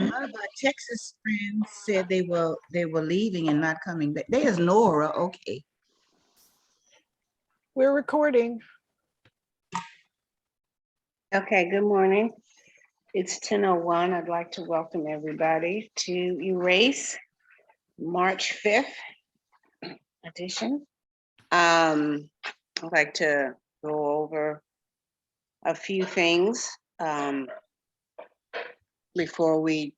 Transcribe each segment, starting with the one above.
None of our Texas friends said they were leaving and not coming back. There's Nora. Okay. We're recording. Okay, good morning. It's 10:01. I'd like to welcome everybody to Erace March 5th edition. I'd like to go over a few things before we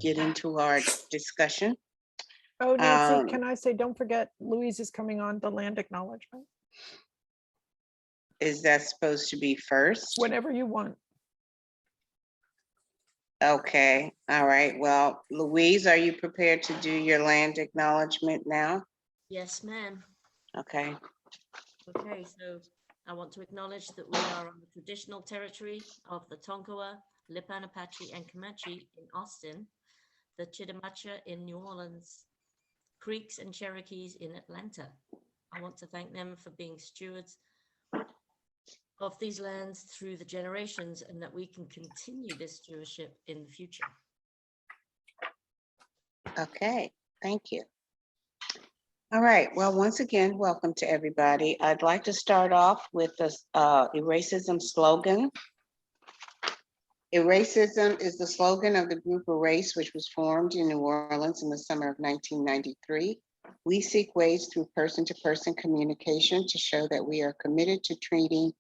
get into our discussion. Oh, Nancy, can I say, don't forget, Louise is coming on the land acknowledgement, Is that supposed to be first? whenever you want. Okay, all right. Well, Louise, are you prepared to do your land acknowledgement now? Yes, ma'am. Okay. Okay, so I want to acknowledge that we are on the traditional territory of the Tonkawa, Lipan Apache, and Comanche in Austin, the Chitimacha in New Orleans, Creeks and Cherokees in Atlanta. I want to thank them for being stewards of these lands through the generations, and that we can continue this stewardship in the future. Okay, thank you. All right, well, once again, welcome to everybody. I'd like to start off with the Eracism slogan. Eracism is the slogan of the group Erace, which was formed in New Orleans in the summer of 1993. We seek ways through person-to-person communication to show that we are committed to treating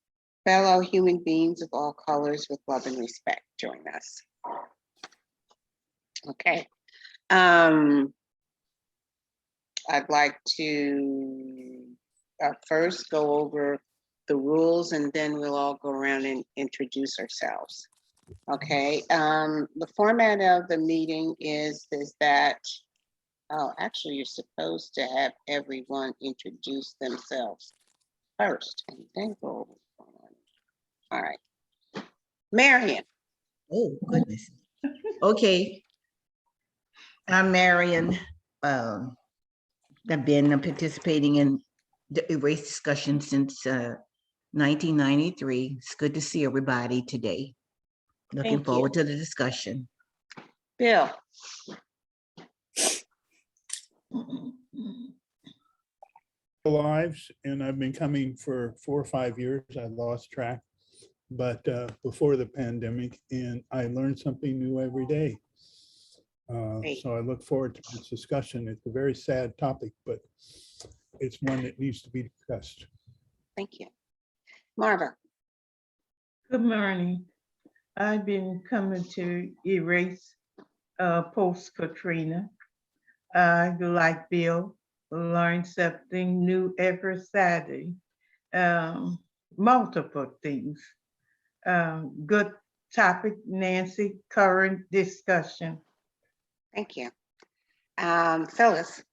fellow human beings of all colors with love and respect. Join us. Okay. I'd like to first go over the rules, and then we'll all go around and introduce ourselves. Okay, the format of the meeting is that, oh, actually, you're supposed to have everyone introduce themselves first, and then go over. All right, Marion. Oh, goodness. Okay. I'm Marion. I've been participating in the Erase discussion since 1993. It's good to see everybody today. Looking Thank you. forward to the discussion. Bill. Lives, and I've been coming for 4 or 5 years. I lost track, but before the pandemic, and I learned something new every day. So I look forward to this discussion. It's a very sad topic, but it's one that needs to be discussed. Thank you. Marva. Good morning. I've been coming to Erase post Katrina. Like Bill, learn something new every Saturday. Multiple things. Good topic, Nancy, current discussion. Thank you. Phyllis.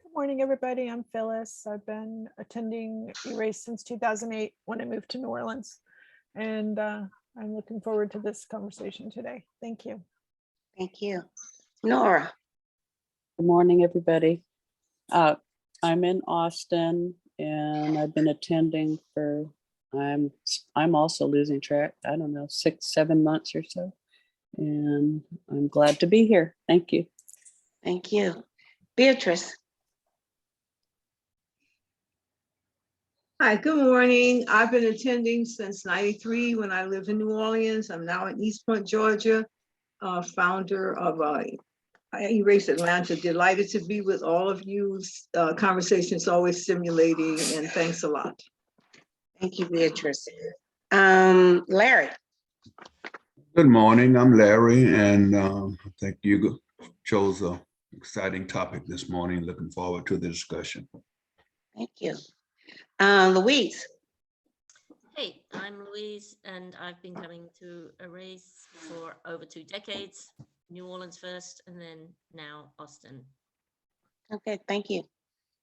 Good morning, everybody. I'm Phyllis. I've been attending Erase since 2008 when I moved to New Orleans. And I'm looking forward to this conversation today. Thank you. Thank you. Nora. Good morning, everybody. I'm in Austin, and I've been attending for, I'm also losing track, I don't know, 6, 7 months or so. And I'm glad to be here. Thank you. Thank you. Beatrice. Hi, good morning. I've been attending since '93 when I lived in New Orleans. I'm now in East Point, Georgia, founder of Erace Atlanta. Delighted to be with all of you. Conversation is always stimulating, and thanks a lot. Thank you, Beatrice. Larry. Good morning, I'm Larry, and I think you chose an exciting topic this morning. Looking forward to the discussion. Thank you. Louise. Hey, I'm Louise, and I've been coming to Erase for over 2 decades. New Orleans first, and then now Austin. Okay, thank you.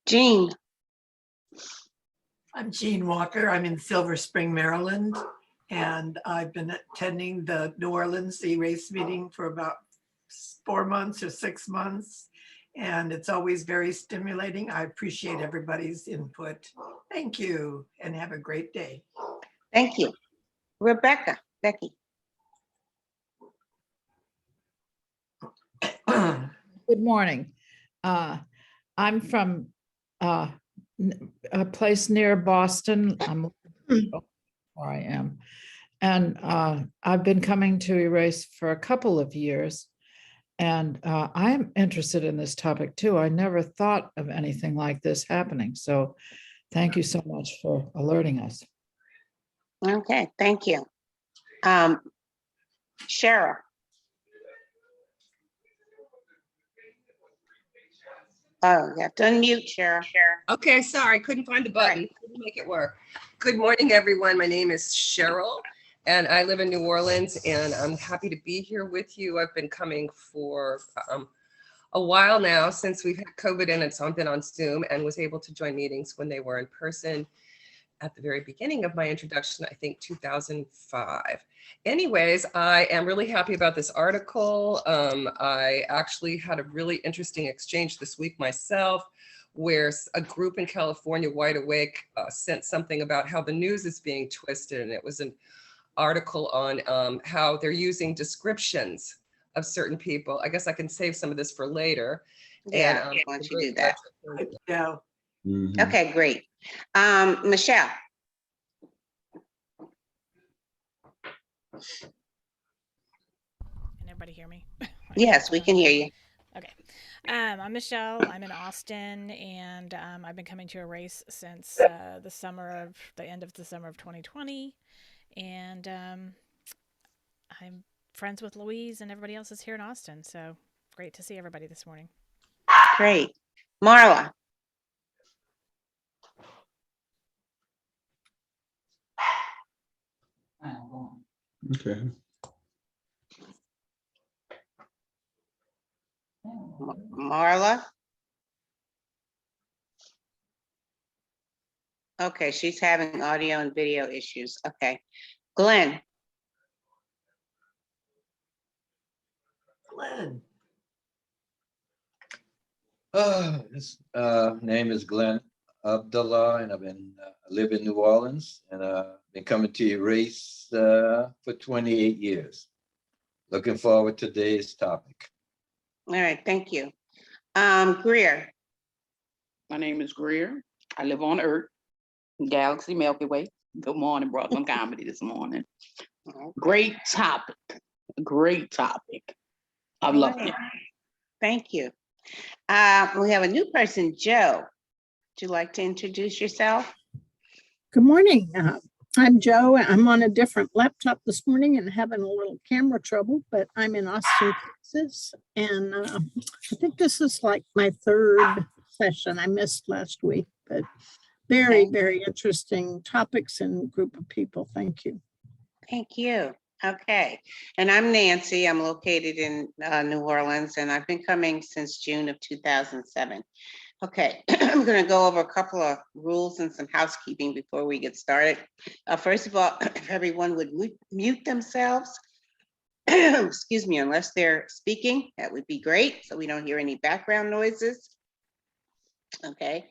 Jean. I'm Jean Walker. I'm in Silver Spring, Maryland, and I've been attending the New Orleans Erase meeting for about 4 months or 6 months, and it's always very stimulating. I appreciate everybody's input. Thank you, and have a great day. Thank you. Becky. Good morning. I'm from a place near Boston. I'm where I am. And I've been coming to Erace for a couple of years. And I'm interested in this topic too. I never thought of anything like this happening. So thank you so much for alerting us. Okay, thank you. Cheryl. Oh, you have to unmute, Cheryl. Okay, sorry, couldn't find the button. Couldn't make it work. Good morning, everyone. My name is Cheryl, and I live in New Orleans, and I'm happy to be here with you. I've been coming for a while now since we've had COVID, and it's been on Zoom, and was able to join meetings when they were in person at the very beginning of my introduction, I think 2005. Anyways, I am really happy about this article. I actually had a really interesting exchange this week myself, where a group in California, Wide Awake, sent something about how the news is being twisted. And it was an article on how they're using descriptions of certain people. I guess I can save some of this for later. Yeah, why don't you do that? Yeah. Okay, great. Michelle. Can everybody hear me? Yes, we can hear you. Okay. I'm Michelle. I'm in Austin, and I've been coming to Erace since the end of the summer of 2020. And I'm friends with Louise, and everybody else is here in Austin. So great to see everybody this morning. Great. Marla. Okay. Marla. Okay, she's having audio and video issues. Okay. Glenn. Glenn. His name is Glenn Abdullah, and I live in New Orleans, and been coming to Erace for 28 years. Looking forward to today's topic. All right, thank you. Greer. My name is Greer. I live on Earth, Galaxy Milky Way. Good morning, Brooklyn Comedy this morning. Great topic. Great topic. I love it. Thank you. We have a new person, Joe. Would you like to introduce yourself? Good morning. I'm Joe. I'm on a different laptop this morning and having a little camera trouble, but I'm in Austin, Texas. And I think this is like my third session. I missed last week, but very, very interesting topics and group of people. Thank you. Thank you. Okay. And I'm Nancy. I'm located in New Orleans, and I've been coming since June of 2007. Okay, I'm going to go over a couple of rules and some housekeeping before we get started. First of all, if everyone would mute themselves, excuse me, unless they're speaking, that would be great, so we don't hear any background noises. Okay.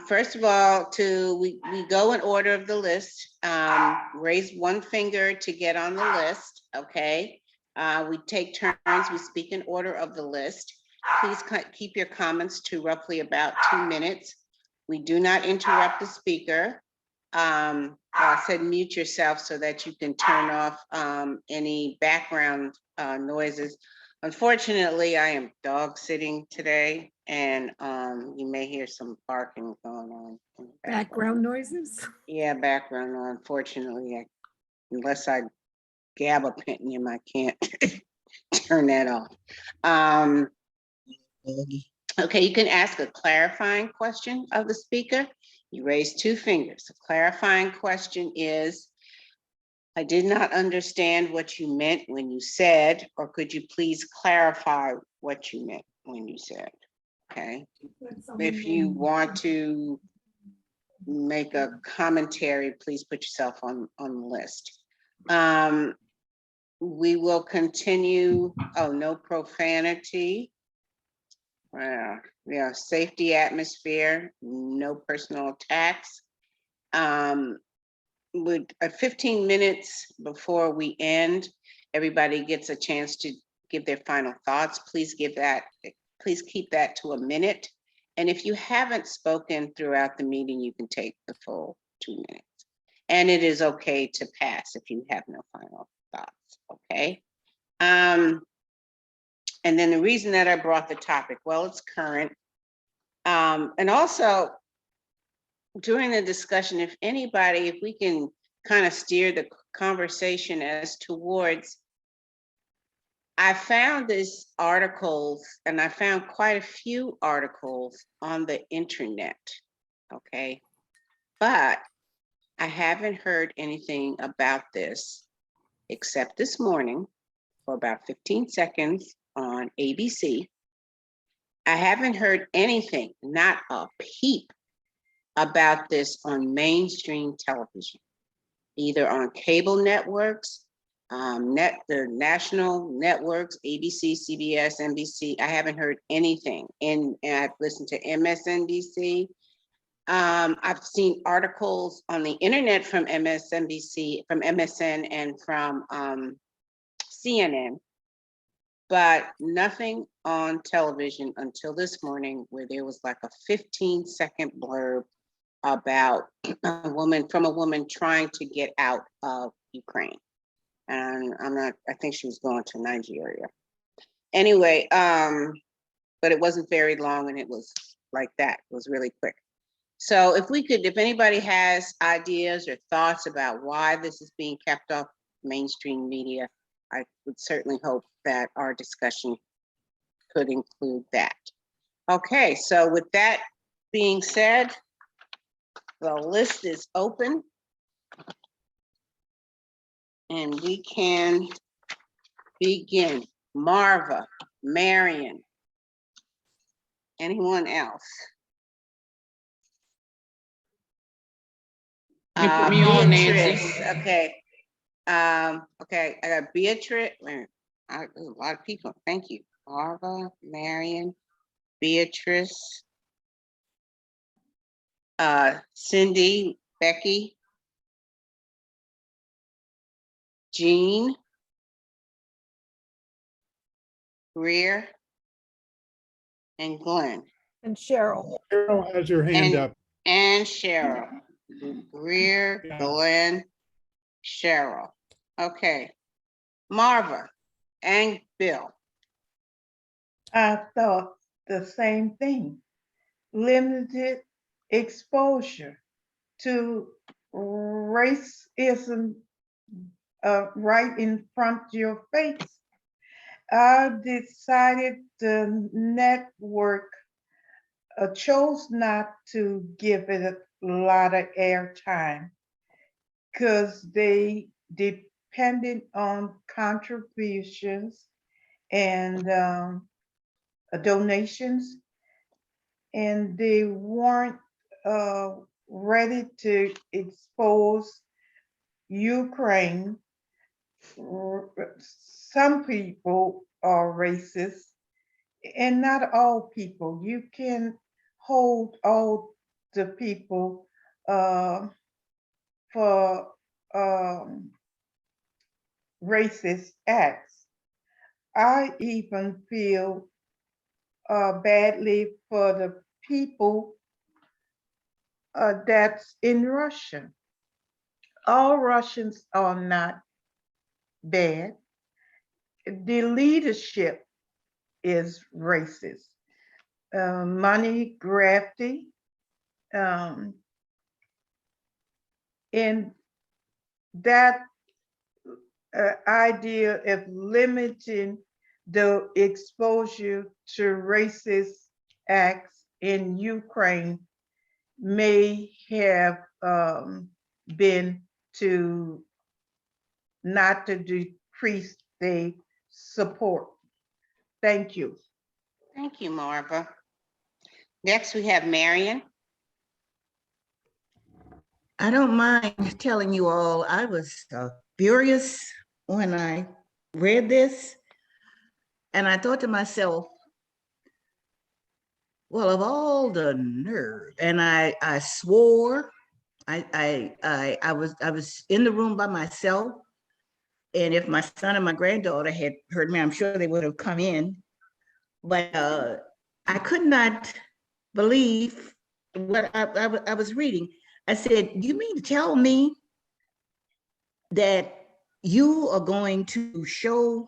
First of all, we go in order of the list. Raise one finger to get on the list, okay? We take turns, we speak in order of the list. Please keep your comments to roughly about 2 minutes. We do not interrupt the speaker. I said mute yourself so that you can turn off any background noises. Unfortunately, I am dog sitting today, and you may hear some barking going on. In the Background noises? Yeah, background, unfortunately, unless I gabapentin, I can't turn that off. Okay, you can ask a clarifying question of the speaker. You raise 2 fingers. A clarifying question is, I did not understand what you meant when you said, or could you please clarify what you meant when you said? Okay. If you want to make a commentary, please put yourself on the list. We will continue. Oh, no profanity. Yeah, safety atmosphere, no personal attacks. With 15 minutes before we end, everybody gets a chance to give their final thoughts, please keep that to a minute. And if you haven't spoken throughout the meeting, you can take the full 2 minutes. And it is okay to pass if you have no final thoughts, okay? And then the reason that I brought the topic, well, it's current. And also, during the discussion, if we can kind of steer the conversation as towards, I found these articles, and I found quite a few articles on the internet, okay? But I haven't heard anything about this except this morning for about 15 seconds on ABC. I haven't heard anything, not a peep, about this on mainstream television, either on cable networks, the national networks, ABC, CBS, NBC. I haven't heard anything. And I've listened to MSNBC. I've seen articles on the internet from MSNBC, from MSN, and from CNN, but nothing on television until this morning, where there was like a 15-second blurb about a woman trying to get out of Ukraine. And I think she was going to Nigeria. Anyway, but it wasn't very long, and it was like that. It was really quick. So if anybody has ideas or thoughts about why this is being kept off mainstream media, I would certainly hope that our discussion could include that. Okay, so with that being said, the list is open. And we can begin. Marva, Marion, anyone else? You put me on, Nancy. Beatrice, okay. Okay, I got Beatrice. There's a lot of people. Thank you. Marva, Marion, Beatrice, Cindy, Becky, Jean, Greer, and Glenn. And Cheryl. Cheryl has her hand up. And Cheryl. Greer, Glenn, Cheryl. Okay. Marva and Bill. I thought the same thing. Limited exposure to racism right in front of your face. I decided the network chose not to give it a lot of airtime because they depended on contributions and donations, and they weren't ready to expose Ukraine. Some people are racist, and not all people. You can hold all the people for racist acts. I even feel badly for the people that's in Russia. All Russians are not bad. The leadership is racist. Money grafting, and that idea of limiting the exposure to racist acts in Ukraine may have been to not to decrease the support. Thank you. Thank you, Marva. Next, we have Marion. I don't mind telling you all, I was furious when I read this, and I thought to myself, well, of all the nerve, and I swore, I was in the room by myself, And if my son and my granddaughter had heard me, I'm sure they would have come in. But I could not believe what I was reading. I said, you mean to tell me that you are going to show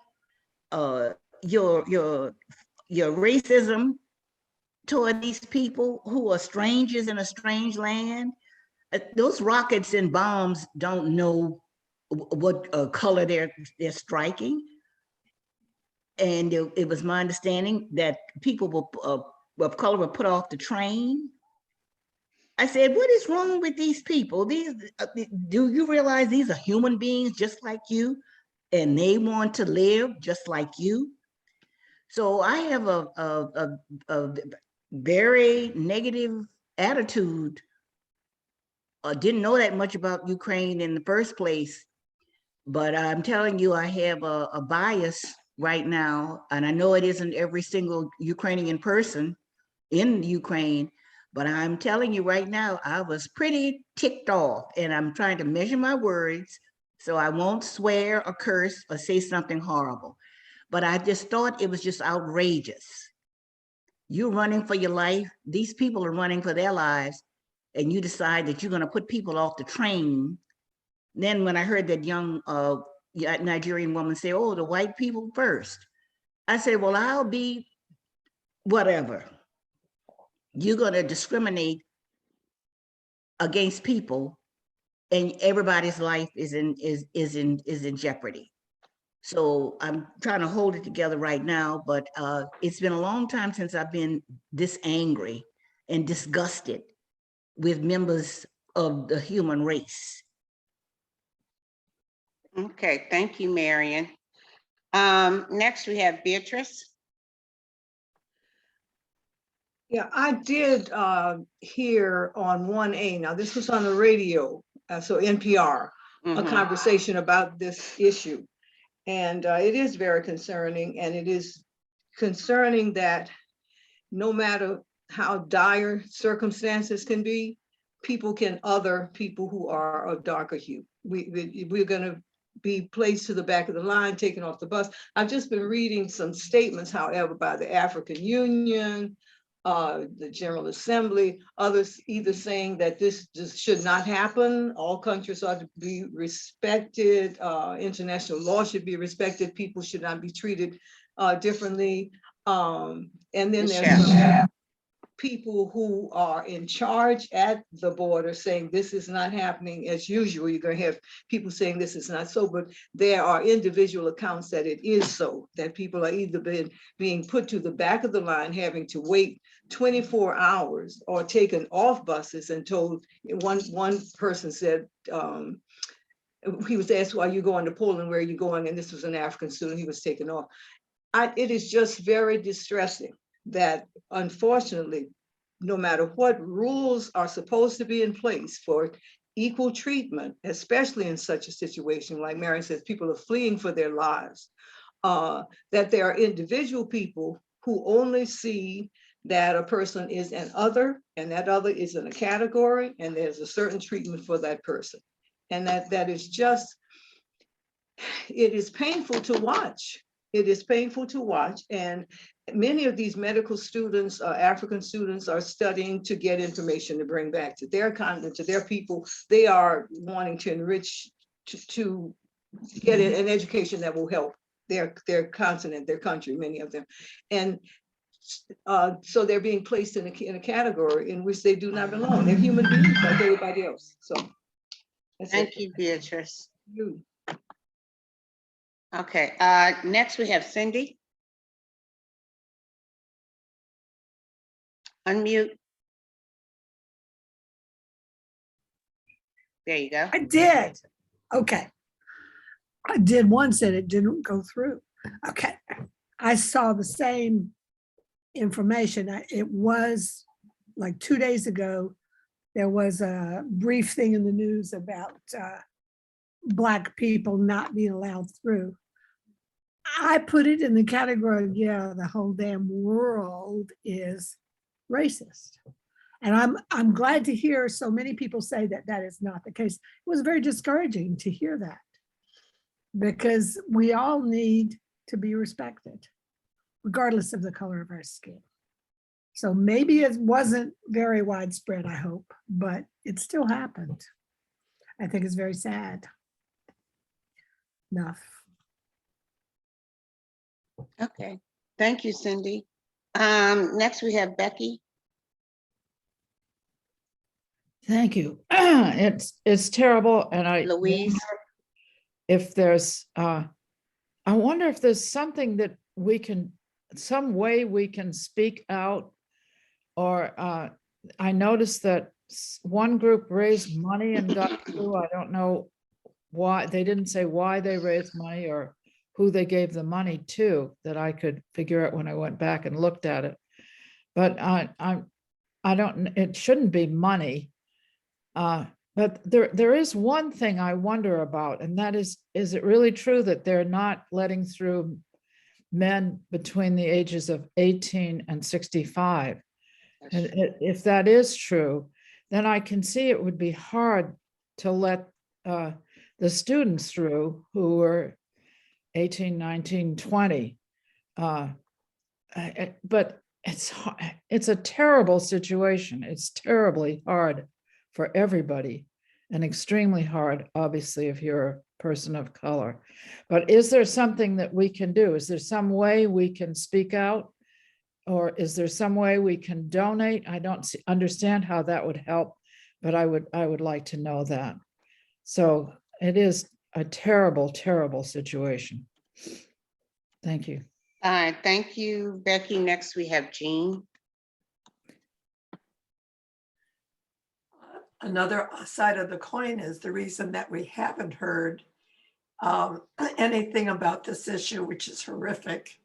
your racism toward these people who are strangers in a strange land? Those rockets and bombs don't know what color they're striking. And it was my understanding that people of color were put off the train. I said, what is wrong with these people? Do you realize these are human beings just like you, and they want to live just like you? So I have a very negative attitude. Didn't know that much about Ukraine in the first place, but I'm telling you, I have a bias right now, and I know it isn't every single Ukrainian person in Ukraine, but I'm telling you right now, I was pretty ticked off, and I'm trying to measure my words so I won't swear or curse or say something horrible. But I just thought it was just outrageous. You're running for your life. These people are running for their lives, and you decide that you're going to put people off the train. Then when I heard that young Nigerian woman say, oh, the white people first, I said, well, I'll be whatever. You're going to discriminate against people, and everybody's life is in jeopardy. So I'm trying to hold it together right now, but it's been a long time since I've been this angry and disgusted with members of the human race. Okay, thank you, Marion. Next we have Beatrice. Yeah, I did hear on 1A, now this was on the radio, so NPR, a conversation about this issue. And it is very concerning, and it is concerning that no matter how dire circumstances can be, people can other people who are of darker hue. We're gonna be placed to the back of the line, taken off the bus. I've just been reading some statements, however, by the African Union, the General Assembly, others either saying that this just should not happen, all countries ought to be respected, international law should be respected, people should not be treated differently. And then there's people who are in charge at the border saying this is not happening as usual. You're going to have people saying this is not so, but there are individual accounts that it is so, that people are either being put to the back of the line, having to wait 24 hours or taken off buses and told, one person said, he was asked, why are you going to Poland? Where are you going? And this was an African student, he was taken off. It is just very distressing that unfortunately, no matter what rules are supposed to be in place for equal treatment, especially in such a situation, like Mary says, people are fleeing for their lives, that there are individual people who only see that a person is an other, and that other is in a category, and there's a certain treatment for that person. And that is just, it is painful to watch. It is painful to watch. And many of these medical students, African students, are studying to get information to bring back to their continent, to their people. They are wanting to enrich, to get an education that will help their continent, their country, many of them. And so they're being placed in a category in which they do not belong. They're human beings like everybody else. So thank you, Beatrice. You. Okay, next we have Cindy. Unmute. There you go. I did. Okay. I did once and it didn't go through. Okay. I saw the same information. It was like 2 days ago, there was a brief thing in the news about Black people not being allowed through. I put it in the category of, yeah, the whole damn world is racist. And I'm glad to hear so many people say that that is not the case. It was very discouraging to hear that. because we all need to be respected, regardless of the color of our skin. So maybe it wasn't very widespread, I hope, but it still happened. I think it's very sad. Enough. Okay, thank you, Cindy. Next we have Becky. Thank you. It's terrible, and I Louise. wonder if there's I wonder if there's something that we can, some way we can speak out, or I noticed that one group raised money and got through. I don't know why, they didn't say why they raised money or who they gave the money to, that I could figure out when I went back and looked at it. But I don't, it shouldn't be money. But there is one thing I wonder about, and that is it really true that they're not letting through men between the ages of 18 and 65? And if that is true, then I can see it would be hard to let the students through who are 18, 19, 20. But it's a terrible situation. It's terribly hard for everybody, and extremely hard, obviously, if you're a person of color. But is there something that we can do? Is there some way we can speak out? Or is there some way we can donate? I don't understand how that would help, but I would like to know that. So it is a terrible, terrible situation. Thank you. All right, thank you, Becky. Next we have Jean. Another side of the coin is the reason that we haven't heard anything about this issue, which is horrific,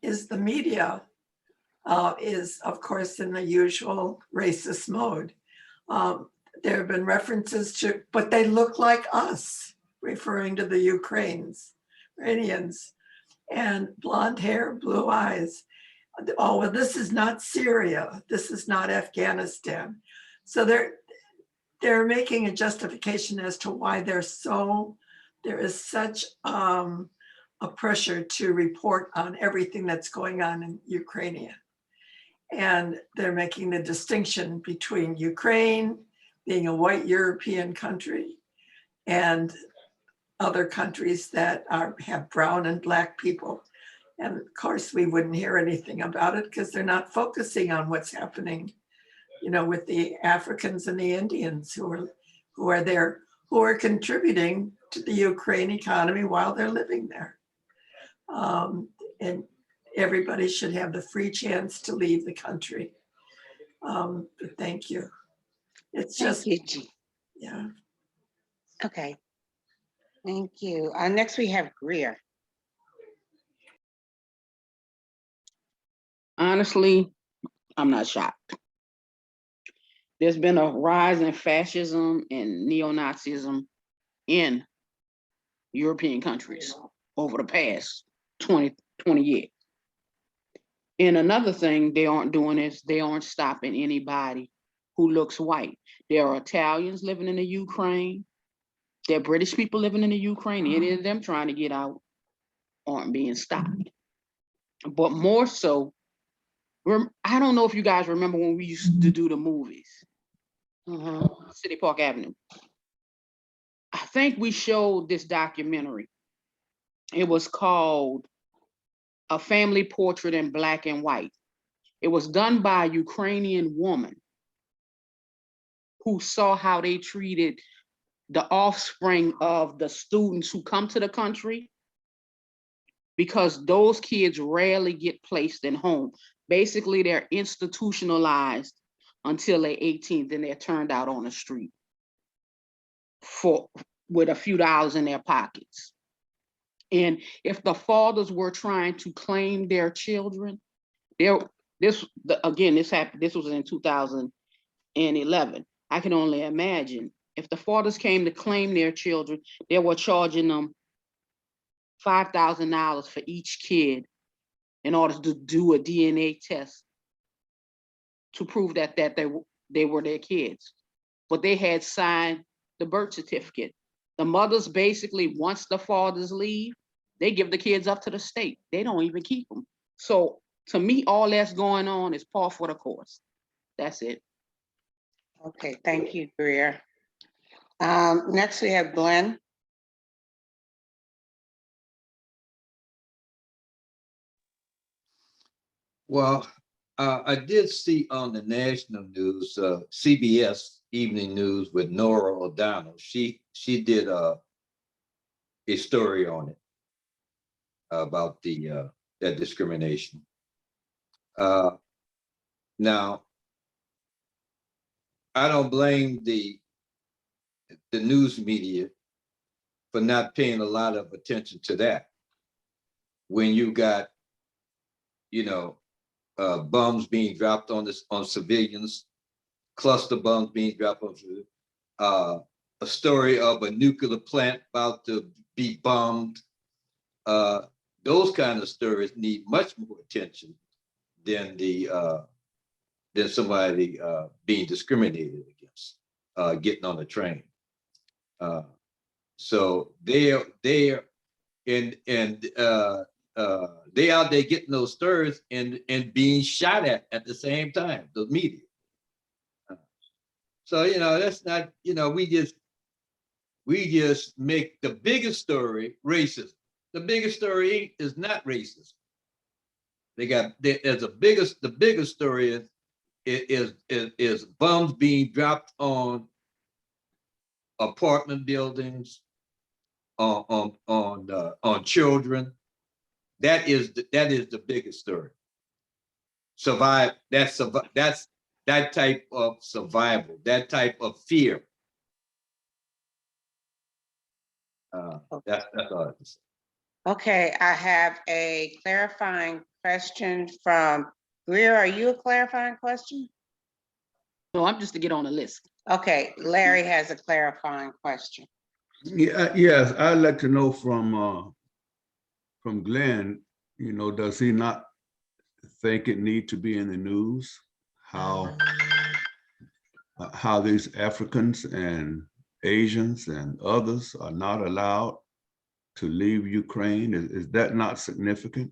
is the media is, of course, in the usual racist mode. There have been references to, but they look like us, referring to the Ukrainians, and blonde hair, blue eyes. Oh, well, this is not Syria. This is not Afghanistan. So they're making a justification as to why there is such a pressure to report on everything that's going on in Ukraine. And they're making the distinction between Ukraine being a white European country and other countries that have brown and black people. And of course, we wouldn't hear anything about it because they're not focusing on what's happening, you know, with the Africans and the Indians who are there, who are contributing to the Ukraine economy while they're living there. And everybody should have the free chance to leave the country. But thank you. It's just, yeah. Okay. Thank you. Next we have Greer. Honestly, I'm not shocked. There's been a rise in fascism and neo-Nazism in European countries over the past 20 years. And another thing they aren't doing is they aren't stopping anybody who looks white. There are Italians living in the Ukraine. There are British people living in the Ukraine. Any of them trying to get out aren't being stopped. But more so, I don't know if you guys remember when we used to do the movies, City Park Avenue. I think we showed this documentary. It was called A Family Portrait in Black and White. It was done by a Ukrainian woman who saw how they treated the offspring of the students who come to the country, because those kids rarely get placed in home. Basically, they're institutionalized until they're 18, then they're turned out on the street with a few dollars in their pockets. And if the fathers were trying to claim their children, this happened, this was in 2011. I can only imagine if the fathers came to claim their children, they were charging them $5,000 for each kid in order to do a DNA test to prove that they were their kids. But they had signed the birth certificate The mothers basically, once the fathers leave, they give the kids up to the state. They don't even keep them. So to me, all that's going on is par for the course. That's it. Okay, thank you, Greer. Next we have Glenn. Well, I did see on the national news, CBS Evening News with Nora O'Donnell. She did a story on it about that discrimination. Now, I don't blame the news media for not paying a lot of attention to that. When you got, bombs being dropped on civilians, cluster bombs being dropped on civilians, a story of a nuclear plant about to be bombed. Those kind of stories need much more attention than somebody being discriminated against, getting on the train. So they out there getting those stories and being shot at the same time, the media. So that's not, we just make the biggest story racism. The biggest story is not racist. The biggest story is bombs being dropped on apartment buildings, on children. That is the biggest story. That's that type of survival, that type of fear. That's all I have to say. Okay, I have a clarifying question from Greer. Are you a clarifying question? No, I'm just to get on the list. Okay, Larry has a clarifying question. Yeah, yes, I'd like to know from Glenn, does he not think it need to be in the news how these Africans and Asians and others are not allowed to leave Ukraine? Is that not significant?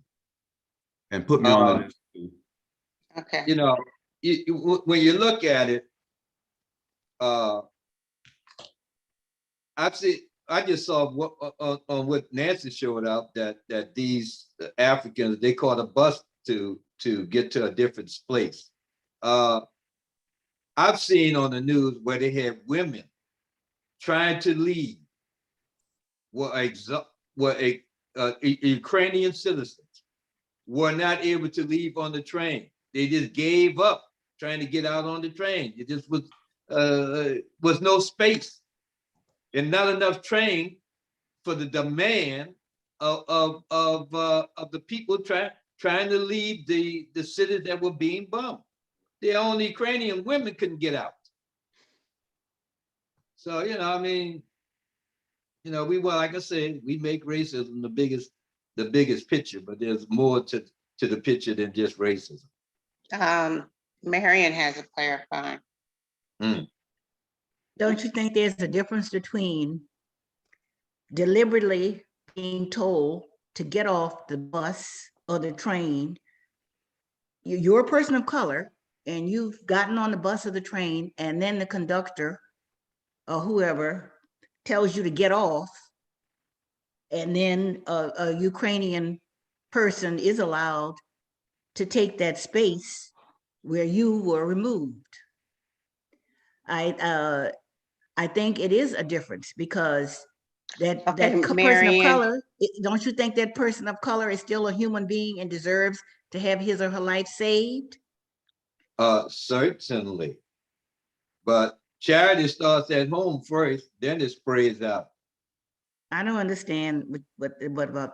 And put me on the list too. Okay. When you look at it, I just saw on what Nancy showed up that these Africans, they caught a bus to get to a different place. I've seen on the news where they had women trying to leave, Ukrainian citizens were not able to leave on the train. They just gave up trying to get out on the train. It just was no space and not enough train for the demand of the people trying to leave the cities that were being bombed. The only Ukrainian women couldn't get out. So, like I said, we make racism the biggest picture, but there's more to the picture than just racism. Marion has a clarifying. Don't you think there's a difference between deliberately being told to get off the bus or the train? You're a person of color and you've gotten on the bus or the train, and then the conductor or whoever tells you to get off, and then a Ukrainian person is allowed to take that space where you were removed. I think it is a difference, because that person of color, don't you think that person of color is still a human being and deserves to have his or her life saved? Certainly, but charity starts at home first, then it sprays out. I don't understand what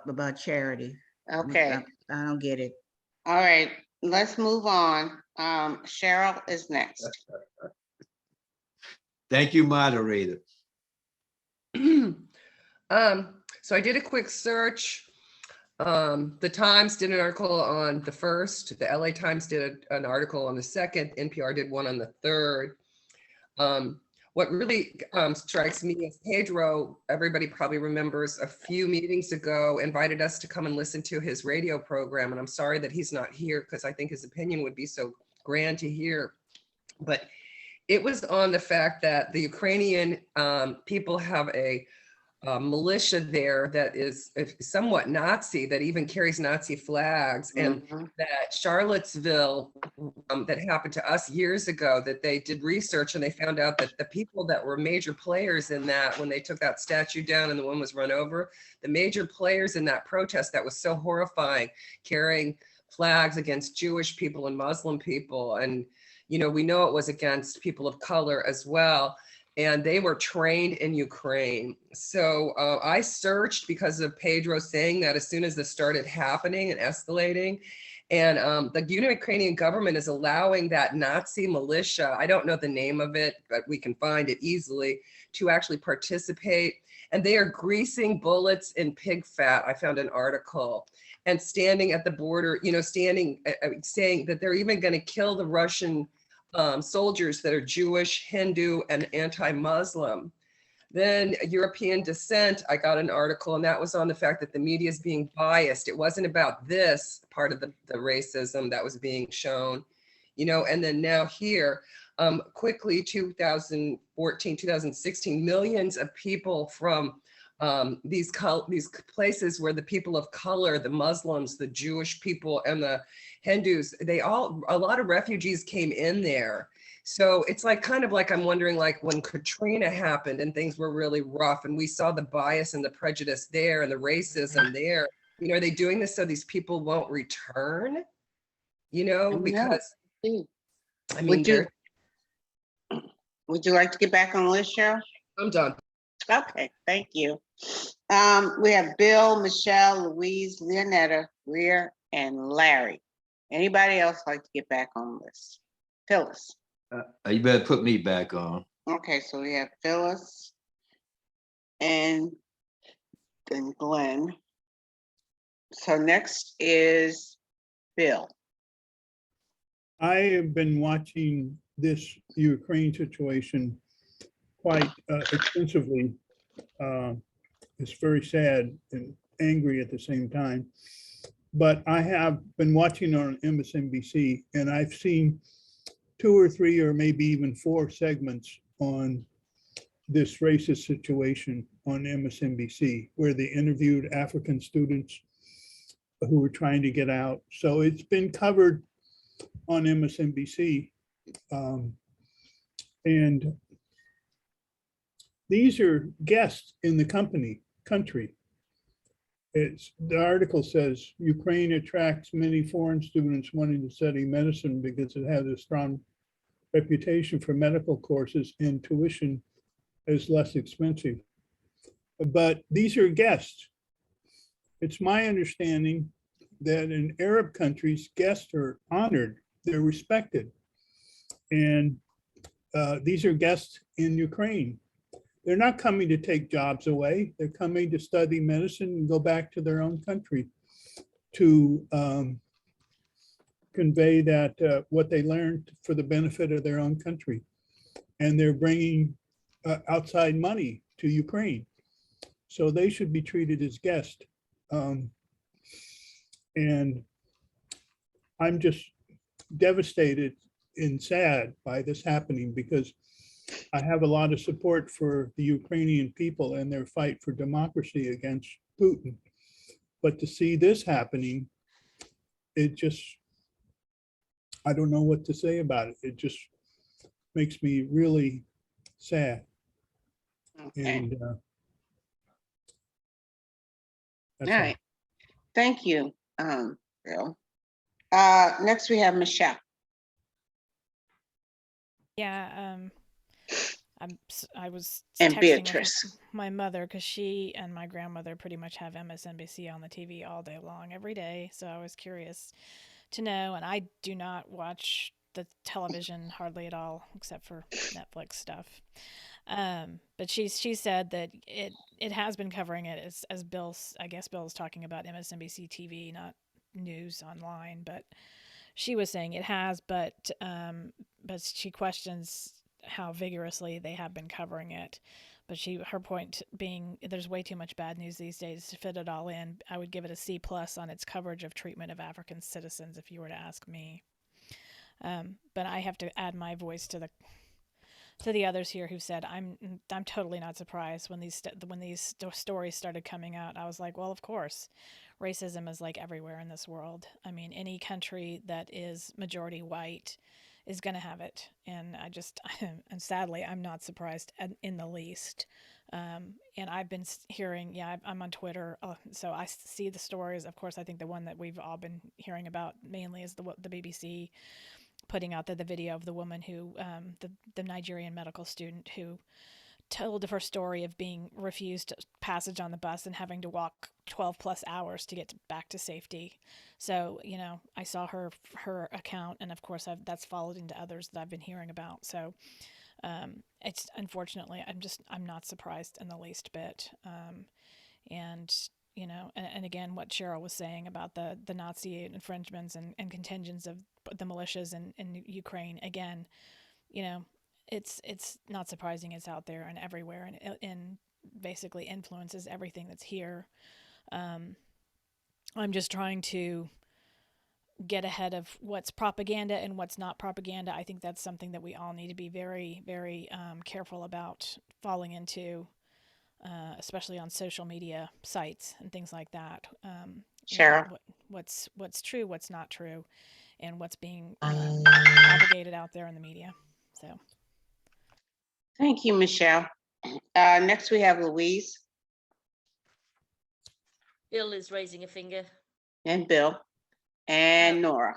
about charity. Okay, I don't get it. All right, let's move on. Cheryl is next. Thank you, moderator. So I did a quick search. The Times did an article on the 1st. The LA Times did an article on the 2nd. NPR did one on the 3rd. what really strikes me is Pedro, everybody probably remembers a few meetings ago, invited us to come and listen to his radio program. And I'm sorry that he's not here because I think his opinion would be so grand to hear. But it was on the fact that the Ukrainian people have a militia there that is somewhat Nazi, that even carries Nazi flags, and that Charlottesville, that happened to us years ago, that they did research and they found out that the people that were major players in that, when they took that statue down and the one was run over, the major players in that protest that was so horrifying, carrying flags against Jewish people and Muslim people, and we know it was against people of color as well. And they were trained in Ukraine. So I searched because of Pedro saying that as soon as this started happening and escalating. And the Ukrainian government is allowing that Nazi militia, I don't know the name of it, but we can find it easily, to actually participate. And they are greasing bullets in pig fat. I found an article. And standing at the border, saying that they're even going to kill the Russian soldiers that are Jewish, Hindu, and anti-Muslim. Then European descent, I got an article, and that was on the fact that the media is being biased. It wasn't about this part of the racism that was being shown, and then now here, quickly 2014, 2016, millions of people from these places where the people of color, the Muslims, the Jewish people, and the Hindus, a lot of refugees came in there. So it's kind of like I'm wondering, when Katrina happened and things were really rough and we saw the bias and the prejudice there and the racism there, are they doing this so these people won't return? Because I mean, would you like to get back on the list, Cheryl? I'm done. Okay, thank you. We have Bill, Michelle, Louise, Leonetta, Greer, and Larry. Anybody else like to get back on the list? Phyllis. You better put me back on. Okay, so we have Phyllis and then Glenn. So next is Bill. I have been watching this Ukraine situation quite extensively. It's very sad and angry at the same time. But I have been watching on MSNBC, and I've seen 2 or 3 or maybe even 4 segments on this racist situation on MSNBC, where they interviewed African students who were trying to get out. So it's been covered on MSNBC. And these are guests in the country. The article says Ukraine attracts many foreign students wanting to study medicine because it has a strong reputation for medical courses and tuition is less expensive. But these are guests. It's my understanding that in Arab countries, guests are honored, they're respected. And these are guests in Ukraine. They're not coming to take jobs away. They're coming to study medicine and go back to their own country to convey that what they learned for the benefit of their own country. And they're bringing outside money to Ukraine. So they should be treated as guests. And I'm just devastated and sad by this happening because I have a lot of support for the Ukrainian people and their fight for democracy against Putin. But to see this happening, it just, I don't know what to say about it. It just makes me really sad. Okay. And all right. Thank you, Bill. Next we have Michelle. Yeah, I was And texting Beatrice. with my mother because she and my grandmother pretty much have MSNBC on the TV all day long, every day. So I was curious to know, and I do not watch the television hardly at all, except for Netflix stuff. But she said that it has been covering it as Bill's, I guess Bill's talking about MSNBC TV, not news online, but she was saying it has, but she questions how vigorously they have been covering it. But her point being, there's way too much bad news these days to fit it all in. I would give it a C+ on its coverage of treatment of African citizens, if you were to ask me. But I have to add my voice to the others here who said I'm totally not surprised when these stories started coming out. I was like, well, of course, racism is like everywhere in this world. I mean, any country that is majority white is going to have it, and and sadly, I'm not surprised in the least. And I've been hearing, I'm on Twitter, so I see the stories. Of course, I think the one that we've all been hearing about mainly is the BBC putting out the video of the woman who, the Nigerian medical student who told of her story of being refused passage on the bus and having to walk 12+ hours to get back to safety. So, I saw her account, and of course that's followed into others that I've been hearing about. So it's unfortunately, I'm not surprised in the least bit. And again, what Cheryl was saying about the Nazi infringements and contingents of the militias in Ukraine, again, it's not surprising. It's out there and everywhere, and basically influences everything that's here. I'm just trying to get ahead of what's propaganda and what's not propaganda. I think that's something that we all need to be very, very careful about falling into, especially on social media sites and things like that. Cheryl. What's true, what's not true, and what's being propagated out there in the media. So. Thank you, Michelle. Next we have Louise. Bill is raising a finger. And Bill. And Nora.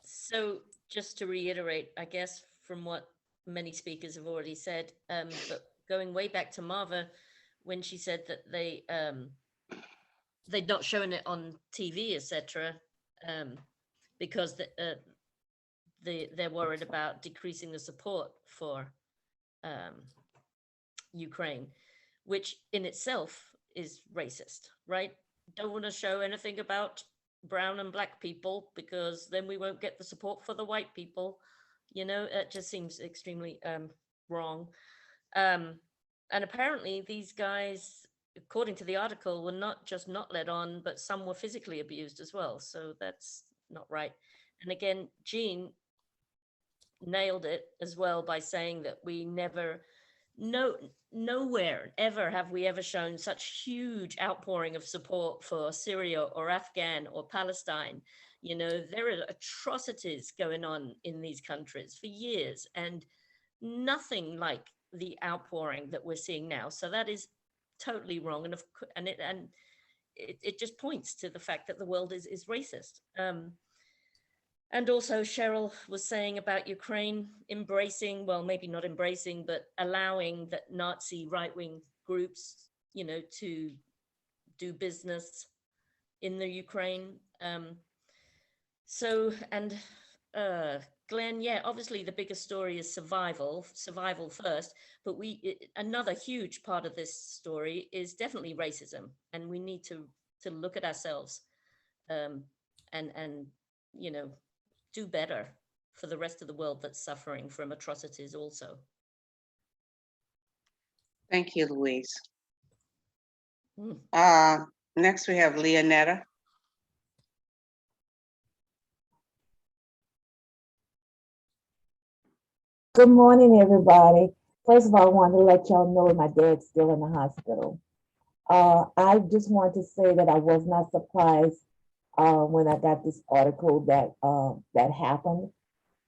So just to reiterate, I guess, from what many speakers have already said, but going way back to Marva, when she said that they'd not shown it on TV, etc., because they're worried about decreasing the support for Ukraine, which in itself is racist, right? Don't want to show anything about brown and black people because then we won't get the support for the white people. It just seems extremely wrong. And apparently these guys, according to the article, were not just not let on, but some were physically abused as well. So that's not right. And again, Jean nailed it as well by saying that we nowhere ever have we ever shown such huge outpouring of support for Syria or Afghan or Palestine. There are atrocities going on in these countries for years, and nothing like the outpouring that we're seeing now. So that is totally wrong, and it just points to the fact that the world is racist. And also Cheryl was saying about Ukraine embracing, well, maybe not embracing, but allowing that Nazi right-wing groups, to do business in the Ukraine. Glenn, yeah, obviously the biggest story is survival first, but another huge part of this story is definitely racism, and we need to look at ourselves and do better for the rest of the world that's suffering from atrocities also. Thank you, Louise. Next we have Leonetta. Good morning, everybody. First of all, I wanted to let y'all know my dad's still in the hospital. I just wanted to say that I was not surprised when I got this article that happened,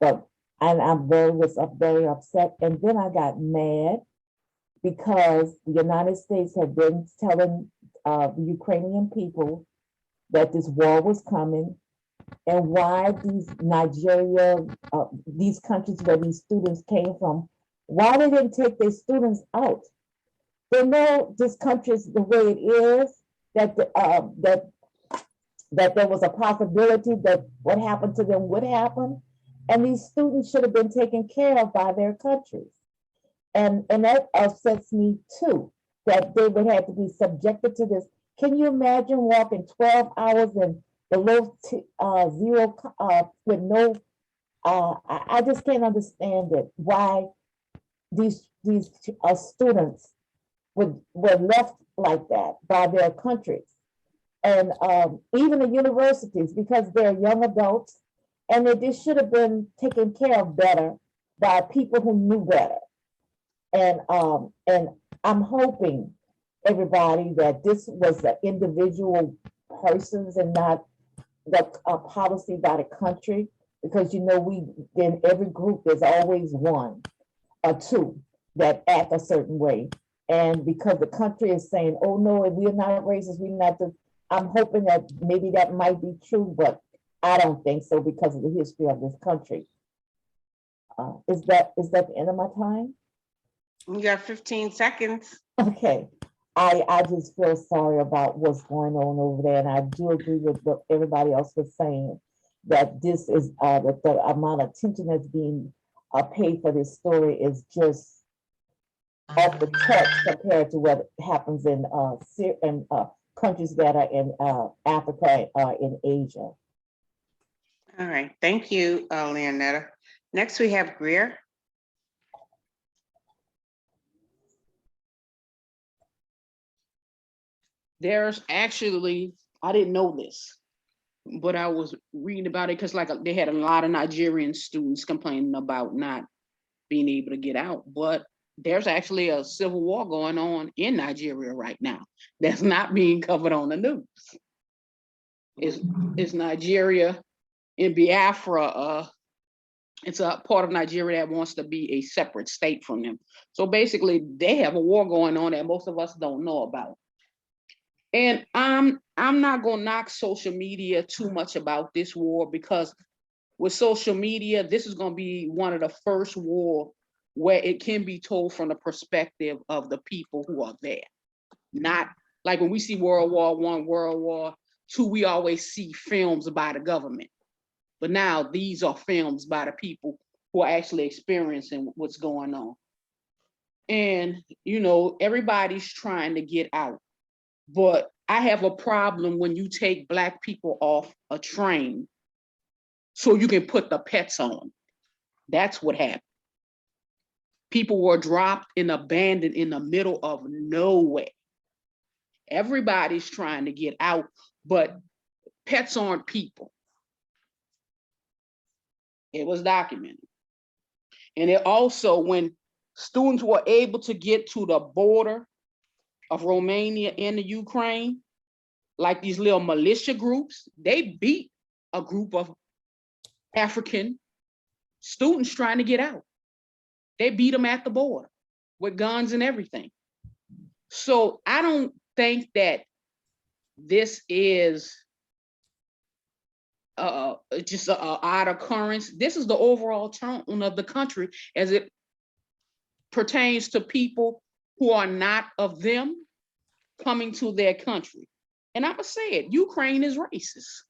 and I'm very upset. And then I got mad because the United States had been telling the Ukrainian people that this war was coming, and why Nigeria, these countries where these students came from, why they didn't take their students out. They know this country is the way it is, that there was a possibility that what happened to them would happen, and these students should have been taken care of by their countries. And that upsets me too, that they would have to be subjected to this. Can you imagine walking 12 hours in below zero with no, I just can't understand it. Why these students were left like that by their countries, and even the universities, because they're young adults, and this should have been taken care of better by people who knew better. And I'm hoping, everybody, that this was the individual persons and not the policy by the country, because in every group there's always one or two that act a certain way. And because the country is saying, oh no, we're not racist, we're not I'm hoping that maybe that might be true, but I don't think so because of the history of this country. Is that the end of my time? You got 15 seconds. Okay. I just feel sorry about what's going on over there. And I do agree with what everybody else was saying, that this is the amount of attention that's being paid for this story is just off the charts compared to what happens in countries that are in Africa or in Asia. All right, thank you, Leonetta. Next we have Greer. There's actually, I didn't know this, but I was reading about it because like they had a lot of Nigerian students complaining about not being able to get out, but there's actually a civil war going on in Nigeria right now that's not being covered on the news. It's Nigeria in Biafra. It's a part of Nigeria that wants to be a separate state from them. So basically they have a war going on that most of us don't know about. And I'm not gonna knock social media too much about this war, because with social media, this is gonna be one of the first war where it can be told from the perspective of the people who are there. Not like when we see World War I, World War II, we always see films by the government. But now these are films by the people who are actually experiencing what's going on. And, everybody's trying to get out. But I have a problem when you take Black people off a train so you can put the pets on. That's what happened. People were dropped and abandoned in the middle of nowhere. Everybody's trying to get out, but pets aren't people. It was documented. And it also, when students were able to get to the border of Romania and the Ukraine, like these little militia groups, they beat a group of African students trying to get out. They beat them at the border with guns and everything. So I don't think that this is just an odd occurrence. This is the overall tone of the country as it pertains to people who are not of them coming to their country. And I'm gonna say it, Ukraine is racist.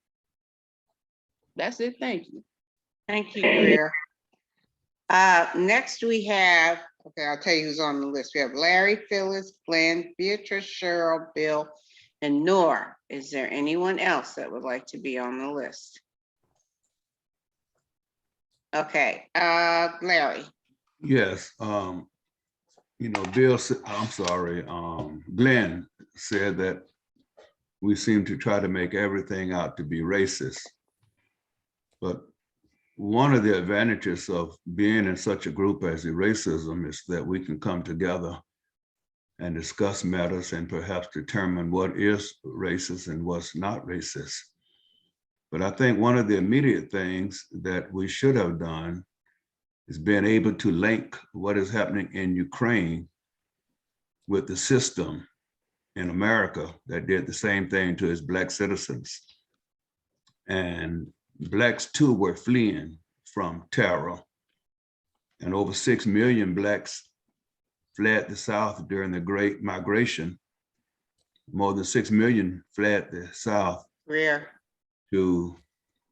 That's it, thank you. Thank you, Greer. Next we have, okay, I'll tell you who's on the list. We have Larry, Phyllis, Glenn, Beatrice, Cheryl, Bill, and Noor. Is there anyone else that would like to be on the list? Okay, Larry. Yes, Bill, Glenn said that we seem to try to make everything out to be racist. But one of the advantages of being in such a group as Eracism is that we can come together and discuss matters and perhaps determine what is racist and what's not racist. But I think one of the immediate things that we should have done is being able to link what is happening in Ukraine with the system in America that did the same thing to its Black citizens. And Blacks too were fleeing from terror. And over 6 million Blacks fled the South during the Great Migration. More than 6 million fled the South to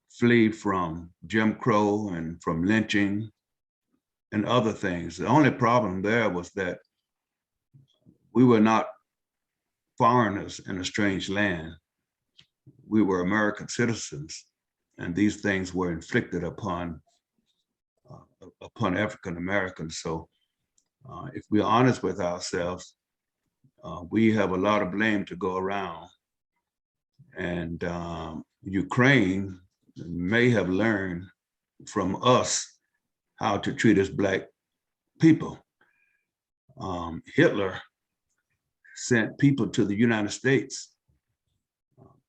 flee from Jim Crow and from lynching and other things. The only problem there was that we were not foreigners in a strange land. We were American citizens, and these things were inflicted upon African Americans. So If we're honest with ourselves, we have a lot of blame to go around. And Ukraine may have learned from us how to treat us Black people. Hitler sent people to the United States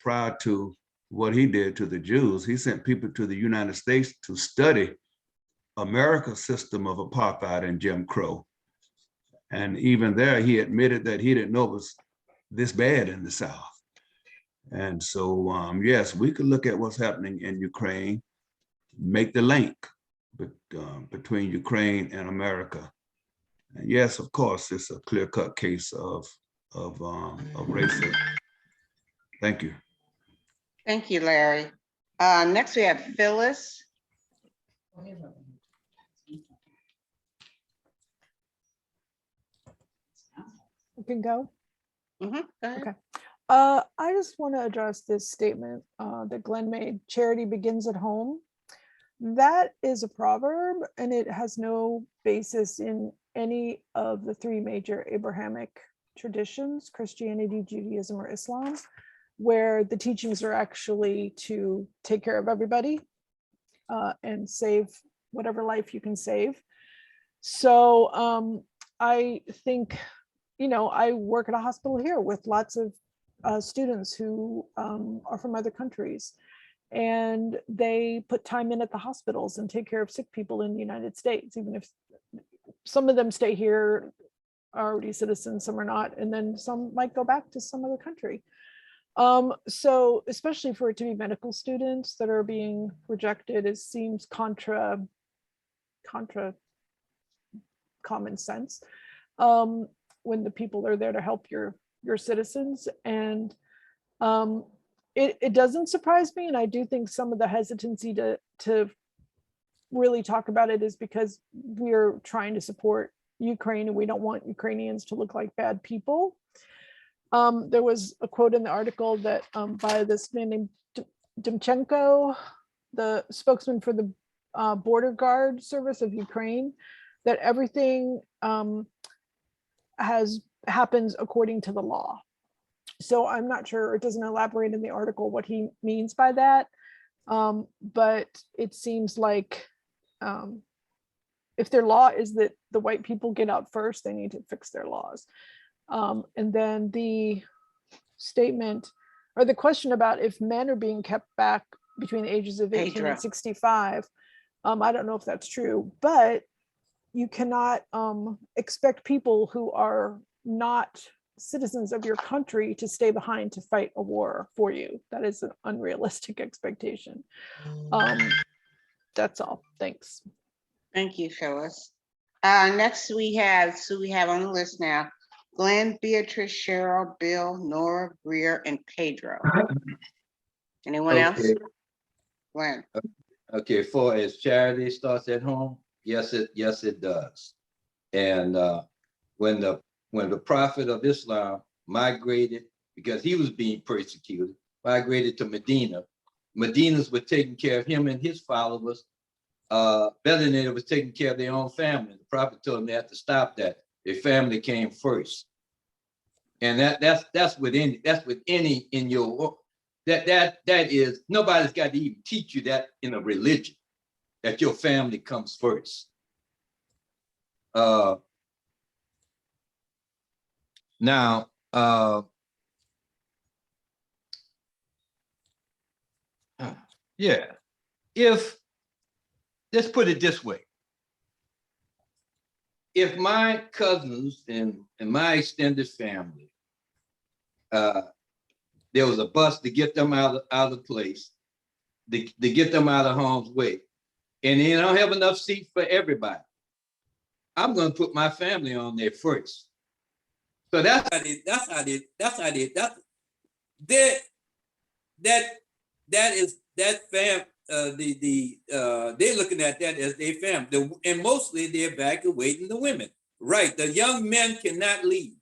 prior to what he did to the Jews. He sent people to the United States to study America's system of apartheid and Jim Crow. And even there, he admitted that he didn't know it was this bad in the South. And so, yes, we could look at what's happening in Ukraine, make the link between Ukraine and America. And yes, of course, it's a clear-cut case of racism. Thank you. Thank you, Larry. Next we have Phyllis. You can go. Go ahead. Okay. I just want to address this statement that Glenn made, charity begins at home. That is a proverb, and it has no basis in any of the three major Abrahamic traditions, Christianity, Judaism, or Islam, where the teachings are actually to take care of everybody and save whatever life you can save. So I think, I work at a hospital here with lots of students who are from other countries, and they put time in at the hospitals and take care of sick people in the United States, even if some of them stay here, are already citizens, some are not, and then some might go back to some other country. So especially for it to be medical students that are being rejected, it seems contra common sense when the people are there to help your citizens. And it doesn't surprise me, and I do think some of the hesitancy to really talk about it is because we're trying to support Ukraine and we don't want Ukrainians to look like bad people. There was a quote in the article that by this man named Demchenko, the spokesman for the border guard service of Ukraine, that everything happens according to the law. So I'm not sure, it doesn't elaborate in the article what he means by that. But it seems like if their law is that the white people get out first, they need to fix their laws. And then the statement or the question about if men are being kept back between the ages of 18 and 65, I don't know if that's true, but you cannot expect people who are not citizens of your country to stay behind to fight a war for you. That is an unrealistic expectation. That's all. Thanks. Thank you, Phyllis. Next we have on the list now, Glenn, Beatrice, Cheryl, Bill, Nora, Greer, and Pedro. Anyone else? Glenn. Okay, for as charity starts at home, yes, it does. And when the prophet of Islam migrated, because he was being persecuted, migrated to Medina, Medinas were taking care of him and his followers better than they was taking care of their own family. The prophet told them they had to stop that. Their family came first. And that's with any in your, that is, nobody's got to even teach you that in a religion, that your family comes first. Now, yeah, let's put it this way. If my cousins and my extended family, there was a bus to get them out of the place, to get them out of harm's way, and they don't have enough seats for everybody, I'm going to put my family on there first. So they're looking at that as their family, and mostly they're evacuating the women. Right, the young men cannot leave.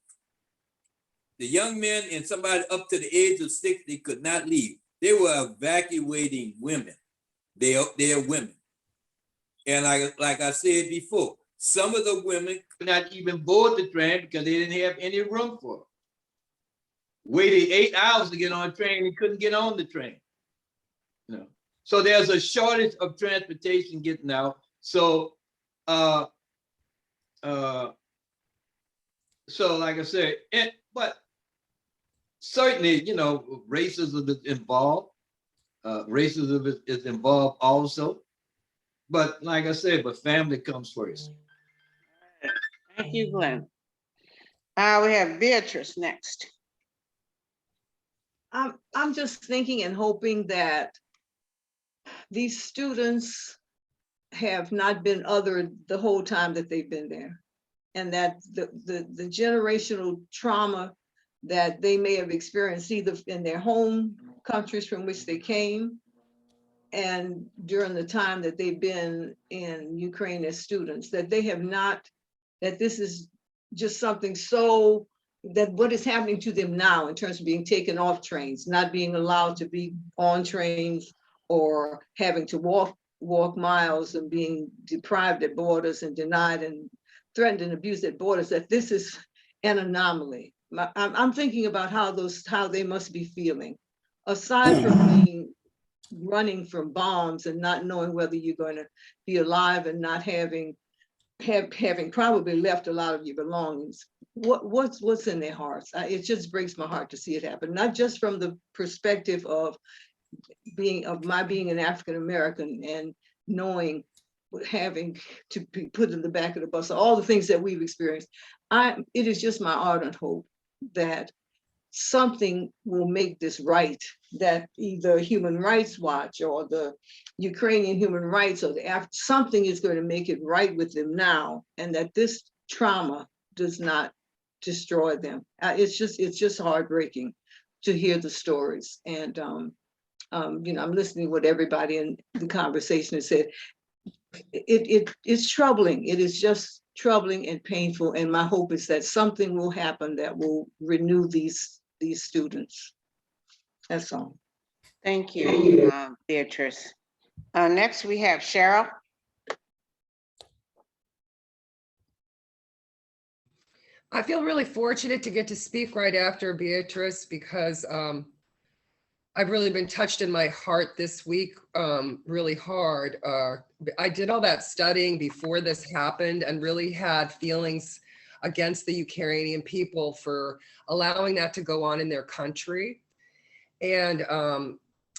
The young men and somebody up to the age of 60 could not leave. They were evacuating women. They are women. And like I said before, Some of the women could not even board the train because they didn't have any room for them. Waited 8 hours to get on a train and couldn't get on the train. You know, so there's a shortage of transportation getting out. So, so like I said, but certainly, you know, racism is involved. Racism is involved also. But like I said, but family comes first. Thank you, Glenn. We have Beatrice next. I'm just thinking and hoping that these students have not been othered the whole time that they've been there. And that the generational trauma that they may have experienced either in their home countries from which they came and during the time that they've been in Ukraine as students, that they have not, that this is just something so, that what is happening to them now in terms of being taken off trains, not being allowed to be on trains or having to walk miles and being deprived at borders and denied and threatened and abused at borders, that this is an anomaly. I'm thinking about how they must be feeling, aside from being running from bombs and not knowing whether you're going to be alive and not having probably left a lot of your belongings. What's in their hearts? It just breaks my heart to see it happen, not just from the perspective of my being an African American and knowing having to be put in the back of the bus, all the things that we've experienced. It is just my ardent hope that something will make this right, that either Human Rights Watch or the Ukrainian Human Rights or something is going to make it right with them now, and that this trauma does not destroy them. It's just heartbreaking to hear the stories. And you know, I'm listening to what everybody in the conversation has said. It's troubling. It is just troubling and painful. And my hope is that something will happen that will renew these students. That's all. Thank you, Beatrice. Next we have Cheryl. I feel really fortunate to get to speak right after Beatrice because I've really been touched in my heart this week, really hard. I did all that studying before this happened and really had feelings against the Ukrainian people for allowing that to go on in their country. And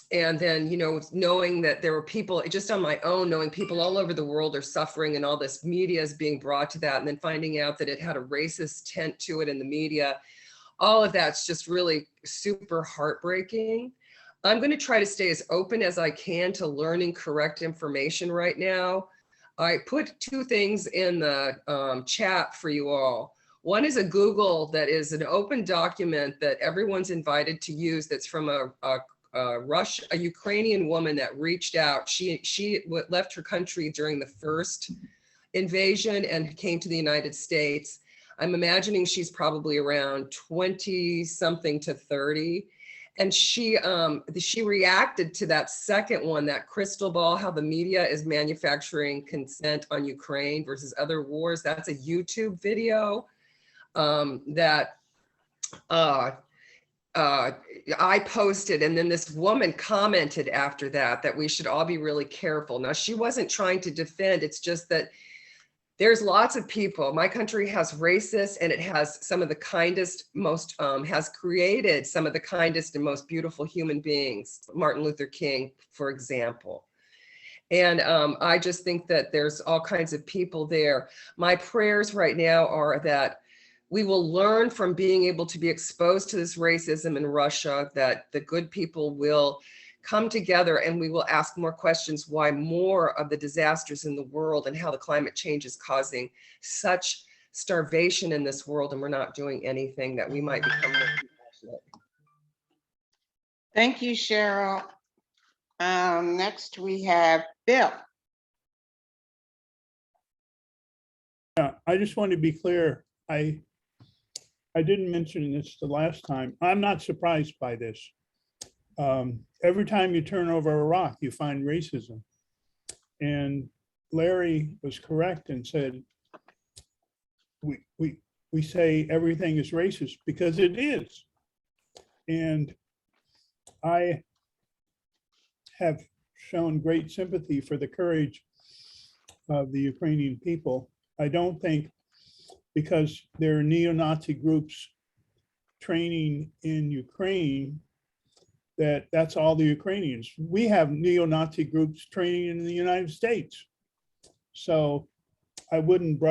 then, you know, knowing that there were people just on my own, knowing people all over the world are suffering and all this media is being brought to that, and then finding out that it had a racist tint to it in the media, all of that's just really super heartbreaking. I'm going to try to stay as open as I can to learning correct information right now. I put two things in the chat for you all. One is a Google that is an open document that everyone's invited to use, that's from a Ukrainian woman that reached out. She left her country during the first invasion and came to the United States. I'm imagining she's probably around 20 something to 30. And she reacted to that second one, that crystal ball, how the media is manufacturing consent on Ukraine versus other wars. That's a YouTube video that I posted, and then this woman commented after that we should all be really careful. Now, she wasn't trying to defend, it's just that there's lots of people. My country has racists, and it has some of the kindest, most, has created some of the kindest and most beautiful human beings, Martin Luther King, for example. And I just think that there's all kinds of people there. My prayers right now are that we will learn from being able to be exposed to this racism in Russia, that the good people will come together and we will ask more questions why more of the disasters in the world and how the climate change is causing such starvation in this world, and we're not doing anything, that we might become more compassionate. Thank you, Cheryl. Next we have Bill. Yeah, I just want to be clear. I didn't mention this the last time. I'm not surprised by this. Every time you turn over a rock, you find racism. And Larry was correct and said, we say everything is racist because it is. And I have shown great sympathy for the courage of the Ukrainian people. I don't think because there are neo-Nazi groups training in Ukraine that that's all the Ukrainians. We have neo-Nazi groups training in the United States. So I wouldn't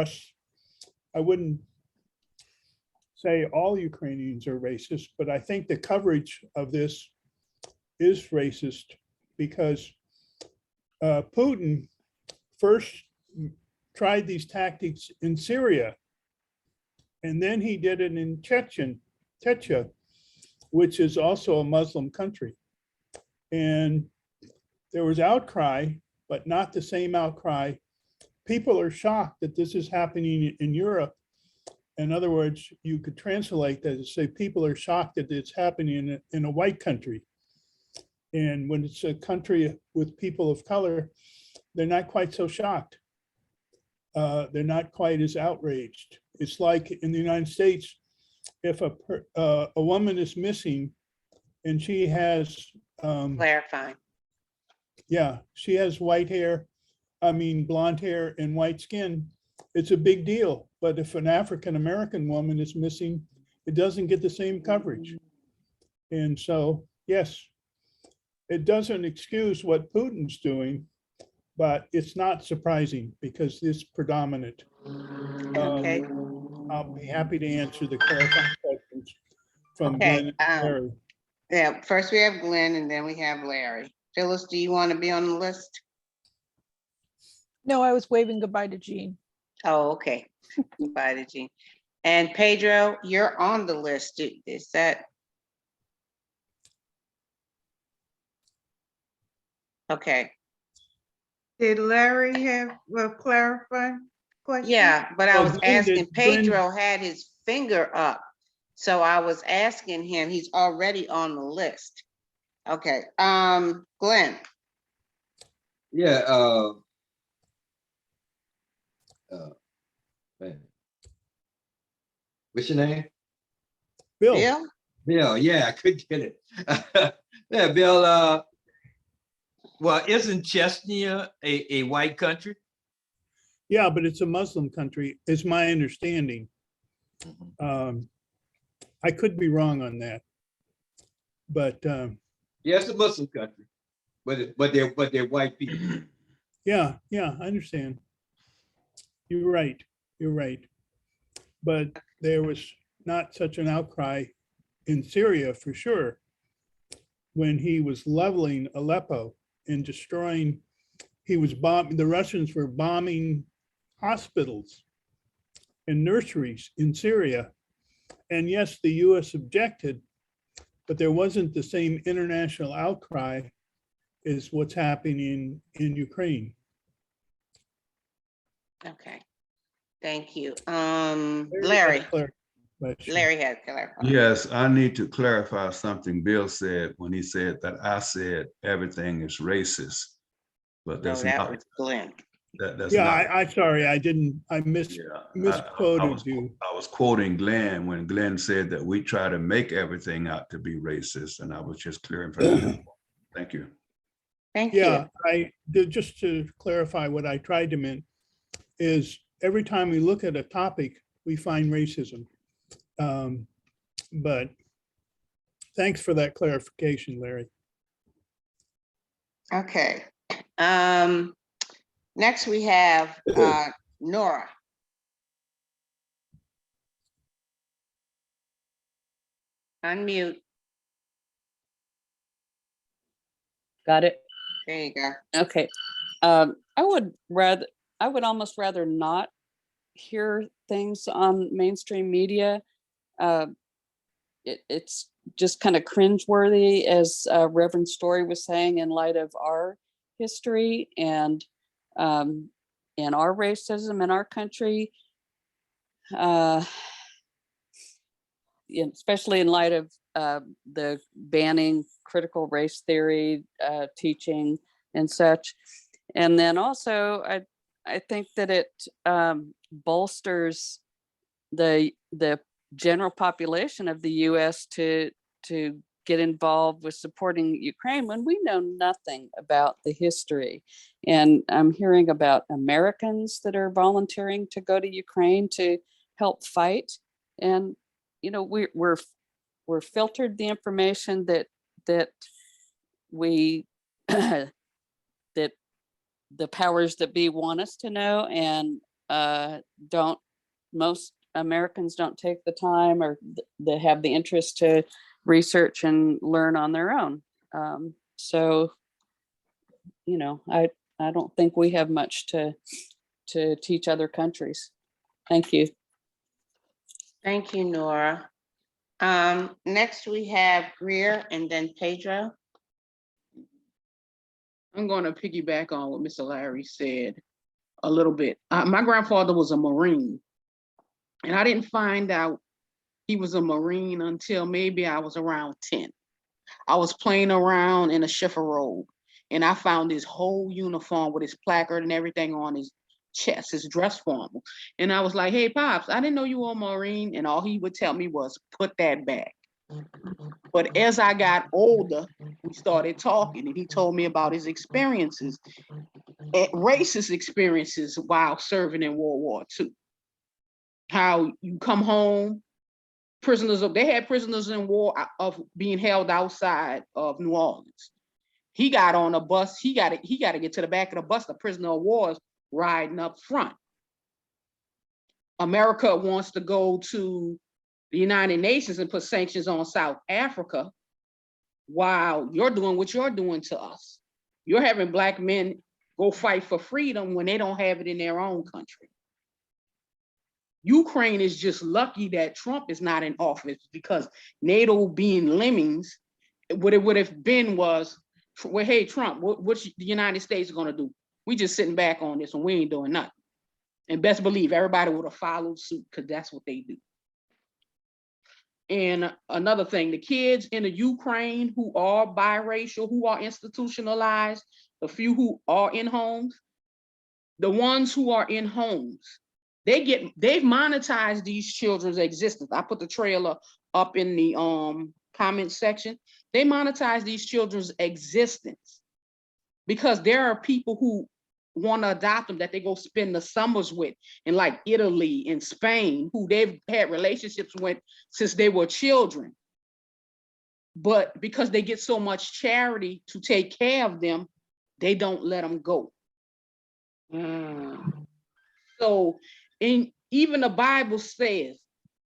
say all Ukrainians are racist, but I think the coverage of this is racist because Putin first tried these tactics in Syria, and then he did it in Chechnya, which is also a Muslim country. And there was outcry, but not the same outcry. People are shocked that this is happening in Europe. In other words, you could translate that to say people are shocked that it's happening in a white country. And when it's a country with people of color, they're not quite so shocked. They're not quite as outraged. It's like in the United States, if a woman is missing and she has clarifying. Yeah, she has white hair, blonde hair and white skin, it's a big deal. But if an African-American woman is missing, it doesn't get the same coverage. And so, yes, it doesn't excuse what Putin's doing, but it's not surprising because it's predominant. Okay. I'll be happy to answer the clarifying questions from Okay, Glenn and Larry. Yeah, first we have Glenn and then we have Larry. Phyllis, do you want to be on the list? No, I was waving goodbye to Jean. Oh, okay. Goodbye to Jean. And Pedro, you're on the list. Is that? Okay. Did Larry have a clarifying question? Yeah, but I was Glenn asking, did- Glenn- Pedro had his finger up. So I was asking him, he's already on the list. Okay, Glenn. Yeah, man. What's your name? Bill. Bill? Bill, yeah, I could get it. Yeah, Bill, well, isn't Chechnya a white country? Yeah, but it's a Muslim country, is my understanding. I could be wrong on that. But Yeah, it's a Muslim country, but they're white people. yeah, I understand. You're right. But there was not such an outcry in Syria for sure when he was leveling Aleppo and destroying, the Russians were bombing hospitals and nurseries in Syria. And yes, the US objected, but there wasn't the same international outcry as what's happening in Ukraine. Okay, thank you. Larry. Larry had clarified. Yes, I need to clarify something Bill said when he said that I said everything is racist. But No, that's that not was Glenn. that's Yeah, not. I'm sorry, I misquoted you. I was quoting Glenn when Glenn said that we try to make everything out to be racist, and I was just clarifying. Thank you. Thank you. Yeah, I did, just to clarify what I tried to mean is every time we look at a topic, we find racism. But thanks for that clarification, Larry. Okay. Next we have Nora. Unmute. Got it. There you go. Okay. I would almost rather not hear things on mainstream media. It's just kind of cringeworthy, as Reverend Story was saying, in light of our history and our racism in our country, especially in light of the banning critical race theory teaching and such. And then also, I think that it bolsters the general population of the US to get involved with supporting Ukraine when we know nothing about the history. And I'm hearing about Americans that are volunteering to go to Ukraine to help fight. And, you know, we're filtered the information that we, that the powers that be want us to know, and most Americans don't take the time or they have the interest to research and learn on their own. So, you know, I don't think we have much to teach other countries. Thank you. Thank you, Nora. Next we have Greer and then Pedro. I'm going to piggyback on what Mr. Larry said a little bit. My grandfather was a Marine, and I didn't find out he was a Marine until maybe I was around 10. I was playing around in a shiffer robe, and I found his whole uniform with his placard and everything on his chest, his dress formal. And I was like, hey, Pops, I didn't know you were a Marine. And all he would tell me was, put that back. But as I got older, we started talking, and he told me about his experiences, racist experiences while serving in World War II. How you come home, they had prisoners in war of being held outside of New Orleans. He got on a bus, he got to get to the back of the bus, the prisoner of war is riding up front. America wants to go to the United Nations and put sanctions on South Africa while you're doing what you're doing to us. You're having Black men go fight for freedom when they don't have it in their own country. Ukraine is just lucky that Trump is not in office, because NATO being lemmings, what it would have been was, well, hey, Trump, what's the United States going to do? We just sitting back on this and we ain't doing nothing. And best believe everybody would have followed suit, because that's what they do. And another thing, the kids in the Ukraine who are biracial, who are institutionalized, the few who are in homes, the ones who are in homes, they've monetized these children's existence. I put the trailer up in the comment section. They monetize these children's existence because there are people who want to adopt them that they go spend the summers with in like Italy and Spain, who they've had relationships with since they were children. But because they get so much charity to take care of them, they don't let them go. So even the Bible says,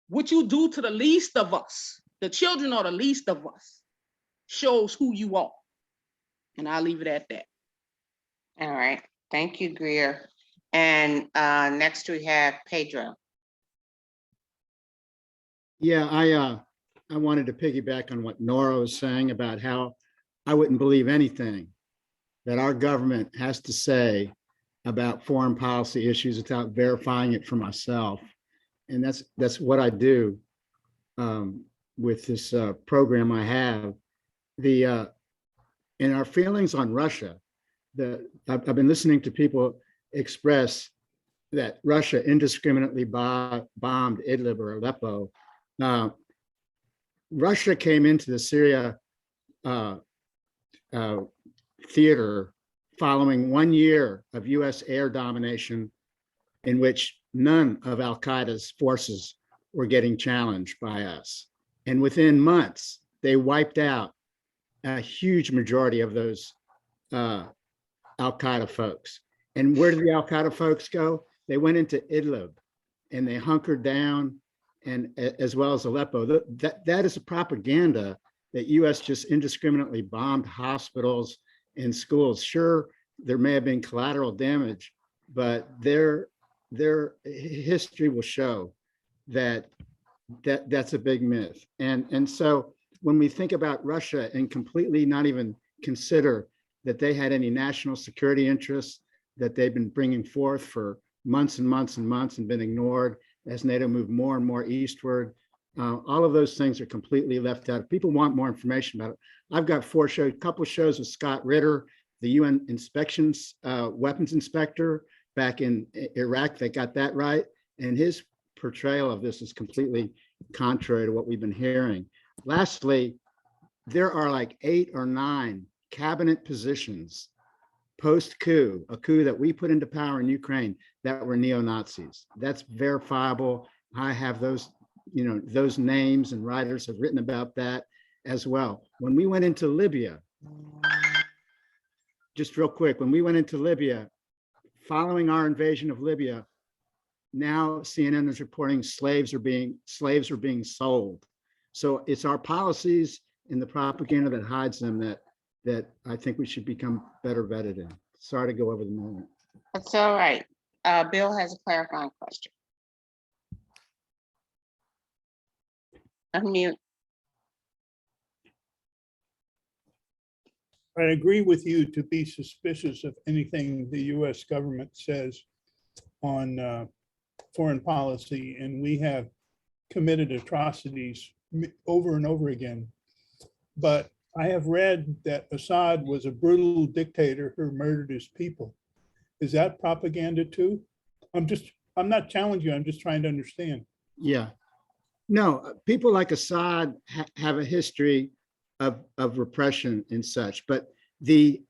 what you do to the least of us, the children are the least of us, shows who you are. And I'll leave it at that. All right. Thank you, Greer. And next we have Pedro. Yeah, I wanted to piggyback on what Nora was saying about how I wouldn't believe anything that our government has to say about foreign policy issues without verifying it for myself. And that's what I do with this program I have. In our feelings on Russia, I've been listening to people express that Russia indiscriminately bombed Idlib or Aleppo. Russia came into the Syria theater following 1 year of US air domination in which none of Al-Qaeda's forces were getting challenged by us. And within months, they wiped out a huge majority of those Al-Qaeda folks. And where did the Al-Qaeda folks go? They went into Idlib and they hunkered down, and as well as Aleppo. That is a propaganda that US just indiscriminately bombed hospitals and schools. Sure, there may have been collateral damage, but their history will show that that's a big myth. And so when we think about Russia and completely not even consider that they had any national security interests that they've been bringing forth for months and months and months and been ignored as NATO moved more and more eastward, all of those things are completely left out. If people want more information about it, I've got a couple of shows with Scott Ritter, the UN inspections weapons inspector back in Iraq that got that right. And his portrayal of this is completely contrary to what we've been hearing. Lastly, there are like 8 or 9 cabinet positions post-coup, a coup that we put into power in Ukraine, that were neo-Nazis. That's verifiable. I have those, those names, and writers have written about that as well. When we went into Libya, just real quick, when we went into Libya, following our invasion of Libya, now CNN is reporting slaves are being sold. So it's our policies and the propaganda that hides them that I think we should become better vetted in. Sorry to go over the moment. That's all right. Bill has a clarifying question. Unmute. I agree with you to be suspicious of anything the US government says on foreign policy, and we have committed atrocities over and over again. But I have read that Assad was a brutal dictator who murdered his people. Is that propaganda too? I'm not challenging you, I'm just trying to understand. Yeah. No, people like Assad have a history of repression and such, but the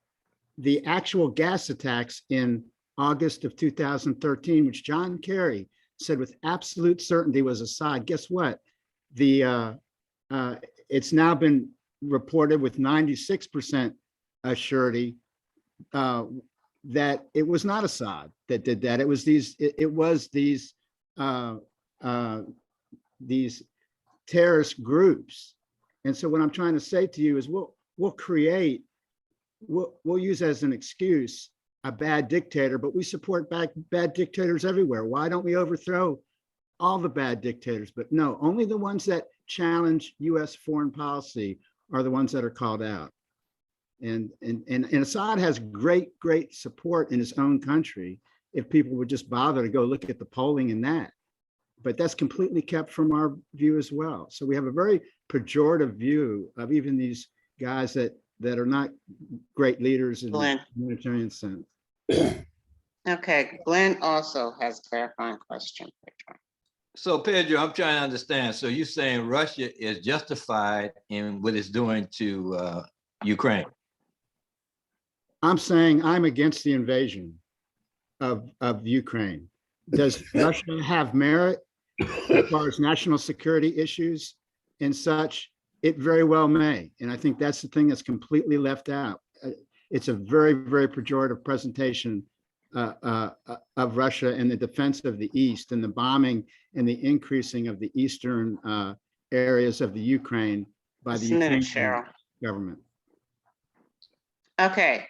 actual gas attacks in August of 2013, which John Kerry said with absolute certainty was Assad, guess what? It's now been reported with 96% surety that it was not Assad that did that. It was these terrorist groups. And so what I'm trying to say to you is we'll use as an excuse a bad dictator, but we support bad dictators everywhere. Why don't we overthrow all the bad dictators? But no, only the ones that challenge US foreign policy are the ones that are called out. And Assad has great support in his own country if people would just bother to go look at the polling in that. But that's completely kept from our view as well. So we have a very pejorative view of even these guys that are not great leaders in the humanitarian sense. Okay, Glenn also has a clarifying question. So Pedro, I'm trying to understand. So you're saying Russia is justified in what it's doing to Ukraine? I'm saying I'm against the invasion of Ukraine. Does Russia have merit as far as national security issues and such? It very well may. And I think that's the thing that's completely left out. It's a very pejorative presentation of Russia and the defense of the East and the bombing and the increasing of the eastern areas of the Ukraine by the Ukrainian government. Okay.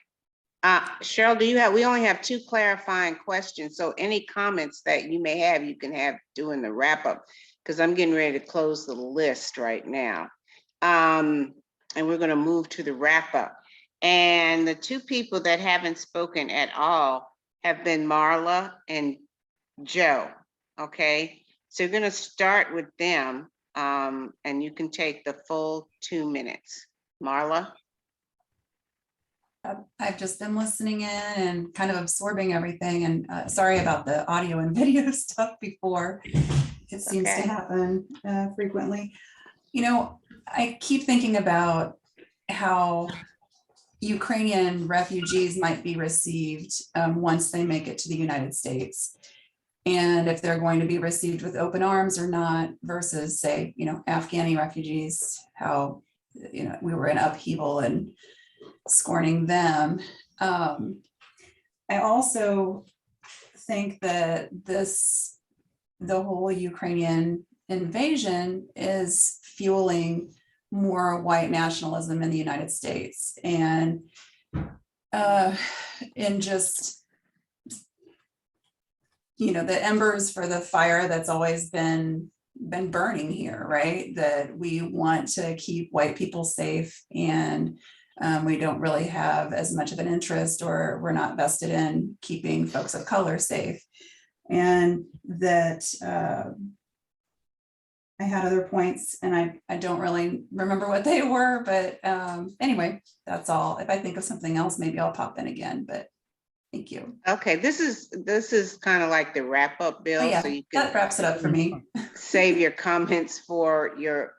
Cheryl, we only have 2 clarifying questions. So any comments that you may have, you can have during the wrap up, because I'm getting ready to close the list right now. And we're going to move to the wrap up. And the 2 people that haven't spoken at all have been Marla and Joe. Okay, so you're going to start with them, and you can take the full 2 minutes. Marla? I've just been listening in and kind of absorbing everything, and sorry about the audio and video stuff before. It seems to happen frequently. I keep thinking about how Ukrainian refugees might be received once they make it to the United States, and if they're going to be received with open arms or not, versus say, Afghani refugees, how, we were in upheaval and scorning them. I also think that the whole Ukrainian invasion is fueling more white nationalism in the United States, and in just, the embers for the fire that's always been burning here, right? That we want to keep white people safe, and we don't really have as much of an interest, or we're not vested in keeping folks of color safe. And that I had other points, and I don't really remember what they were, but anyway, that's all. If I think of something else, maybe I'll pop in again, but Thank you. Okay, this is kind of like the wrap up, Oh Bill, yeah, so you that can wraps it up for me. save your comments for your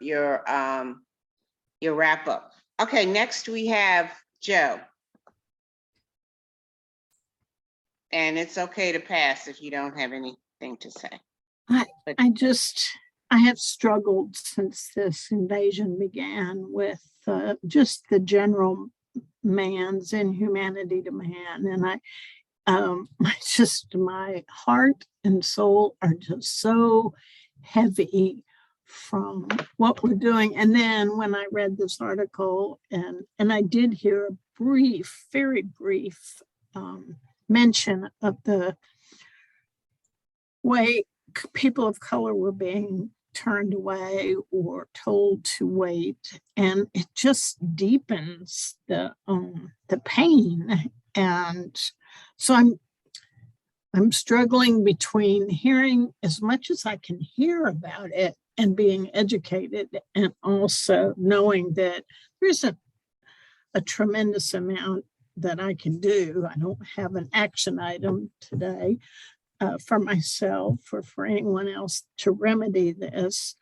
wrap up. Okay, next we have Joe. And it's okay to pass if you don't have anything to say. I have struggled since this invasion began with just the general man's inhumanity to man. And my heart and soul are just so heavy from what we're doing. And then when I read this article and I did hear a brief, very brief mention of the way people of color were being turned away or told to wait, and it just deepens the pain. And so I'm struggling between hearing as much as I can hear about it and being educated, and also knowing that there isn't a tremendous amount that I can do. I don't have an action item today for myself or for anyone else to remedy this.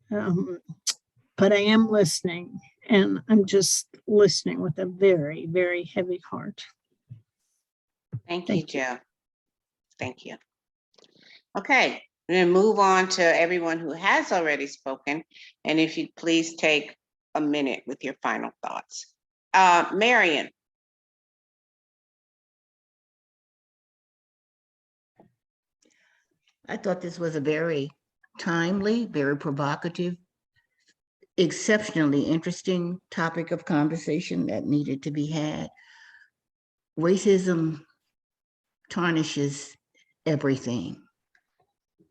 But I am listening, and I'm just listening with a very, very heavy heart. Thank you, Joe. Thank you. Okay, we're going to move on to everyone who has already spoken. And if you please take a minute with your final thoughts. Marion. I thought this was a very timely, very provocative, exceptionally interesting topic of conversation that needed to be had. Racism tarnishes everything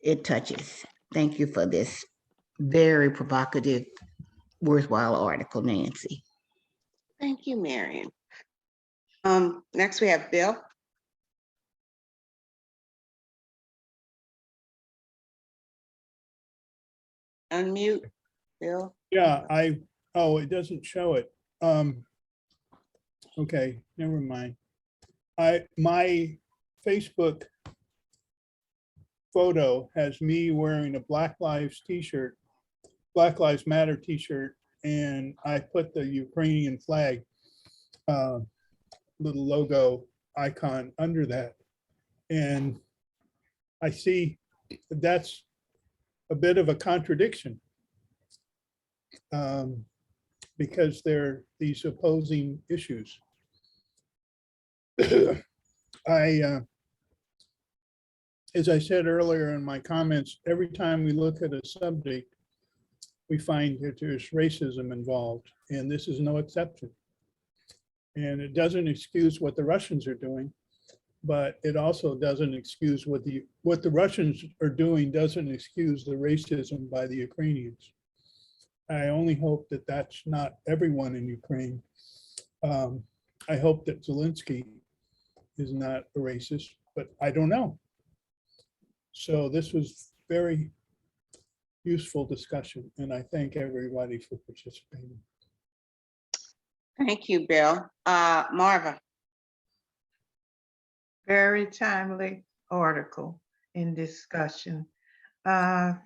it touches. Thank you for this very provocative, worthwhile article, Nancy. Thank you, Marion. Next we have Bill. Unmute, Bill. Yeah, it doesn't show it. Okay, never mind. My Facebook photo has me wearing a Black Lives t-shirt, Black Lives Matter t-shirt, and I put the Ukrainian flag little logo icon under that. And I see that's a bit of a contradiction because they're these opposing issues. As I said earlier in my comments, every time we look at a subject, we find that there's racism involved, and this is no exception. And it doesn't excuse what the Russians are doing, but it also doesn't excuse what the Russians are doing doesn't excuse the racism by the Ukrainians. I only hope that that's not everyone in Ukraine. I hope that Zelensky is not a racist, but I don't know. So this was very useful discussion, and I thank everybody for participating. Thank you, Bill. Marva. Very timely article in discussion. Have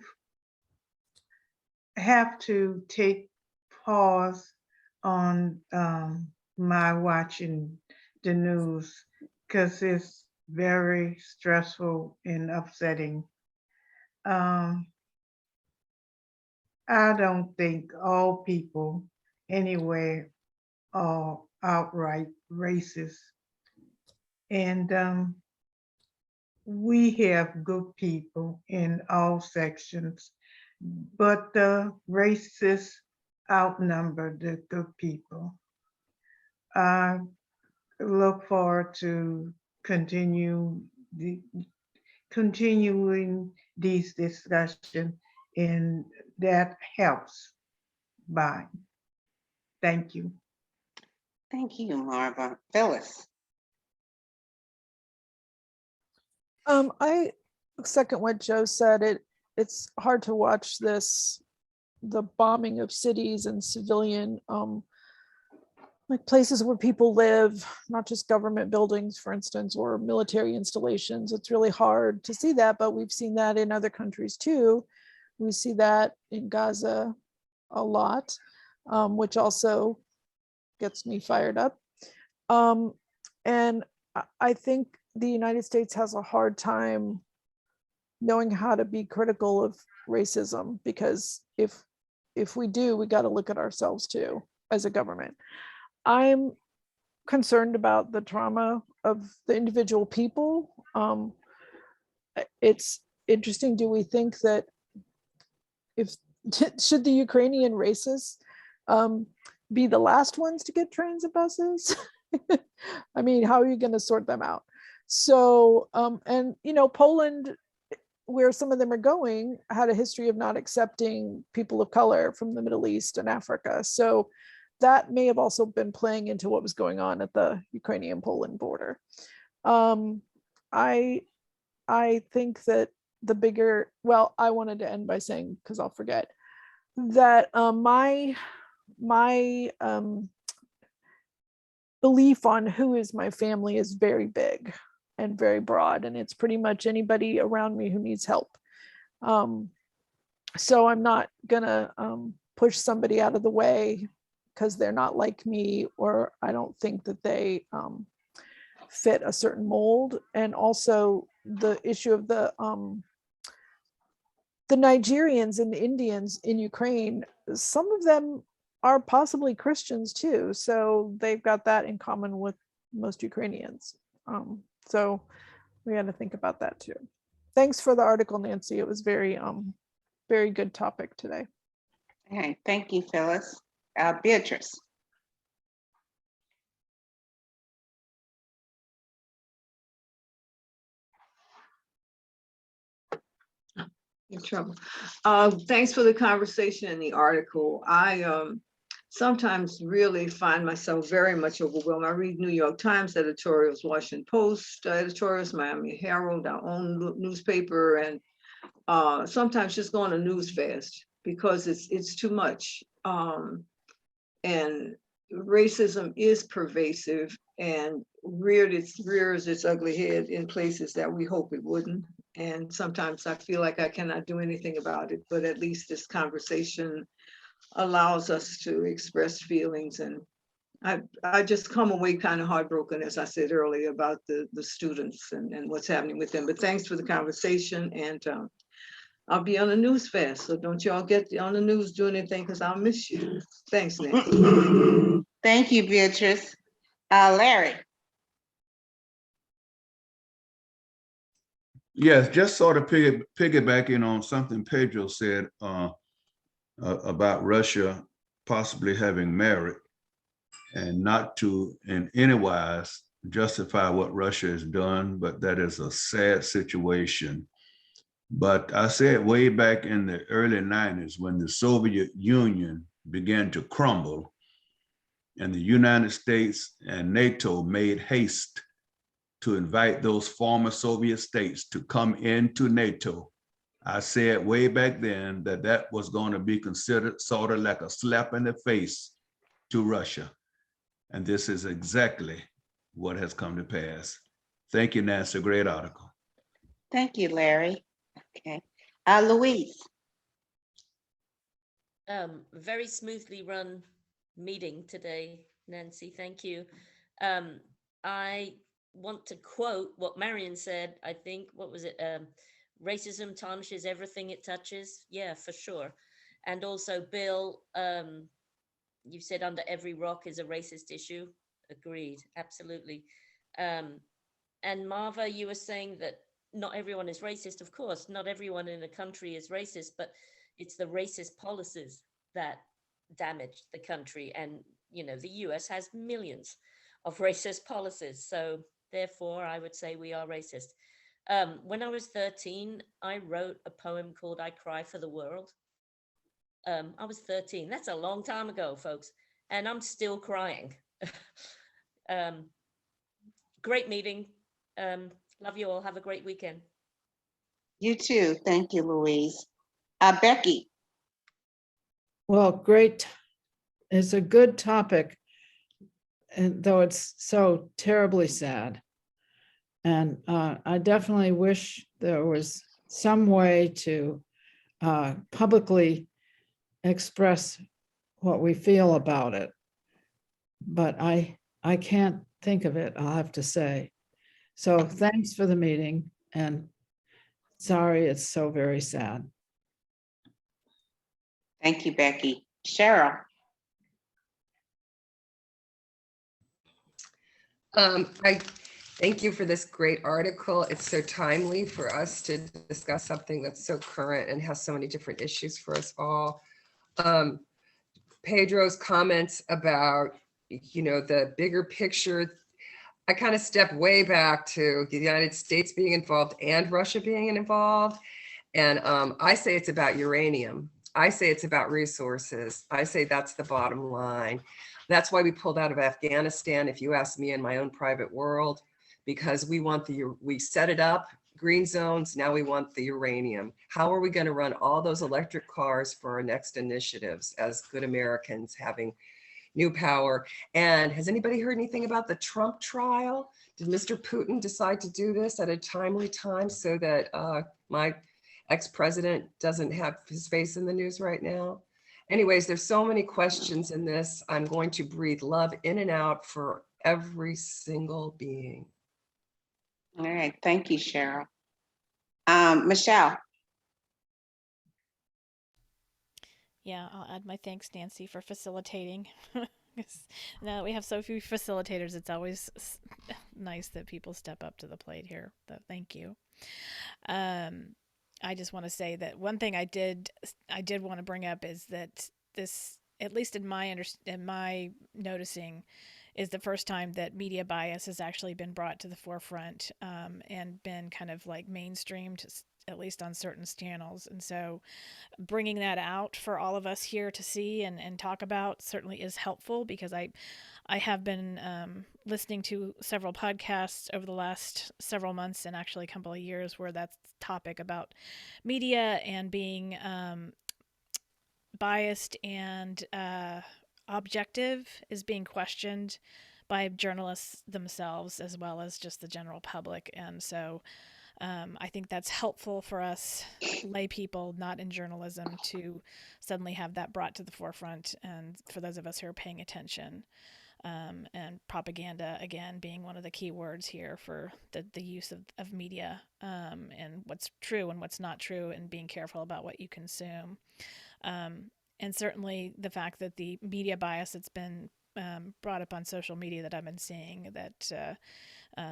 to take pause on my watching the news because it's very stressful and upsetting. I don't think all people anywhere are outright racist. And we have good people in all sections, but the racists outnumber the good people. I look forward to continuing these discussions, and that helps. Bye. Thank you. Thank you, Marva. Phyllis. I second what Joe said. It's hard to watch the bombing of cities and civilian like places where people live, not just government buildings, for instance, or military installations. It's really hard to see that, but we've seen that in other countries too. We see that in Gaza a lot, which also gets me fired up. And I think the United States has a hard time knowing how to be critical of racism, because if we do, we got to look at ourselves too as a government. I'm concerned about the trauma of the individual people. It's interesting. Do we think that should the Ukrainian racists be the last ones to get transit buses? I mean, how are you going to sort them out? So, and Poland, where some of them are going, had a history of not accepting people of color from the Middle East and Africa. So that may have also been playing into what was going on at the Ukrainian-Poland border. I think that the bigger, well, I wanted to end by saying, because I'll forget, that my belief on who is my family is very big and very broad, and it's pretty much anybody around me who needs help. So I'm not gonna push somebody out of the way because they're not like me, or I don't think that they fit a certain mold. And also the issue of the Nigerians and the Indians in Ukraine, some of them are possibly Christians too. So they've got that in common with most Ukrainians. So we got to think about that too. Thanks for the article, Nancy. It was very good topic today. Okay, thank you, Phyllis. Beatrice. In trouble. Thanks for the conversation and the article. I sometimes really find myself very much overwhelmed. I read New York Times editorials, Washington Post editorials, Miami Herald, our own newspaper, and sometimes just go on a news fast because it's too much. And racism is pervasive and rears its ugly head in places that we hope it wouldn't. And sometimes I feel like I cannot do anything about it, but at least this conversation allows us to express feelings. And I just come away kind of heartbroken, as I said earlier, about the students and what's happening with them. But thanks for the conversation, and I'll be on the news fast. So don't y'all get on the news doing anything, because I'll miss you. Thanks, Nancy. Thank you, Beatrice. Larry. Yes, just sort of piggybacking on something Pedro said about Russia possibly having merit, and not to in any wise justify what Russia has done, but that is a sad situation. But I said way back in the early 90s, when the Soviet Union began to crumble and the United States and NATO made haste to invite those former Soviet states to come into NATO, I said way back then that that was going to be considered sort of like a slap in the face to Russia. And this is exactly what has come to pass. Thank you, Nancy. Great article. Thank you, Larry. Okay. Louise. Very smoothly run meeting today, Nancy. Thank you. I want to quote what Marion said. I think, what was it? Racism tarnishes everything it touches. Yeah, for sure. And also, Bill, you said under every rock is a racist issue. Agreed, absolutely. And Marva, you were saying that not everyone is racist. Of course, not everyone in a country is racist, but it's the racist policies that damage the country. And, the US has millions of racist policies. So therefore, I would say we are racist. When I was 13, I wrote a poem called I Cry for the World. I was 13. That's a long time ago, folks. And I'm still crying. Great meeting. Love you all. Have a great weekend. You too. Thank you, Louise. Becky. Well, great. It's a good topic. and though it's so terribly sad. And I definitely wish there was some way to publicly express what we feel about it. But I can't think of it, I'll have to say. So thanks for the meeting, and sorry, it's so very sad. Thank you, Becky. Cheryl. I thank you for this great article. It's so timely for us to discuss something that's so current and has so many different issues for us all. Pedro's comments about, the bigger picture, I kind of step way back to the United States being involved and Russia being involved. And I say it's about uranium. I say it's about resources. I say that's the bottom line. That's why we pulled out of Afghanistan, if you ask me, in my own private world, because we set it up, green zones, now we want the uranium. How are we going to run all those electric cars for our next initiatives as good Americans having new power? And has anybody heard anything about the Trump trial? Did Mr. Putin decide to do this at a timely time so that my ex-president doesn't have his face in the news right now? Anyways, there's so many questions in this. I'm going to breathe love in and out for every single being. All right, thank you, Cheryl. Michelle. Yeah, I'll add my thanks, Nancy, for facilitating. Now that we have so few facilitators, it's always nice that people step up to the plate here. So thank you. I just want to say that one thing I did want to bring up is that this, at least in my noticing, is the first time that media bias has actually been brought to the forefront and been kind of like mainstreamed, at least on certain channels. And so bringing that out for all of us here to see and talk about certainly is helpful, because I have been listening to several podcasts over the last several months and actually a couple of years where that topic about media and being biased and objective is being questioned by journalists themselves as well as just the general public. And so I think that's helpful for us lay people not in journalism to suddenly have that brought to the forefront, and for those of us who are paying attention. And propaganda, again, being one of the key words here for the use of media and what's true and what's not true, and being careful about what you consume. And certainly the fact that the media bias that's been brought up on social media that I've been seeing, that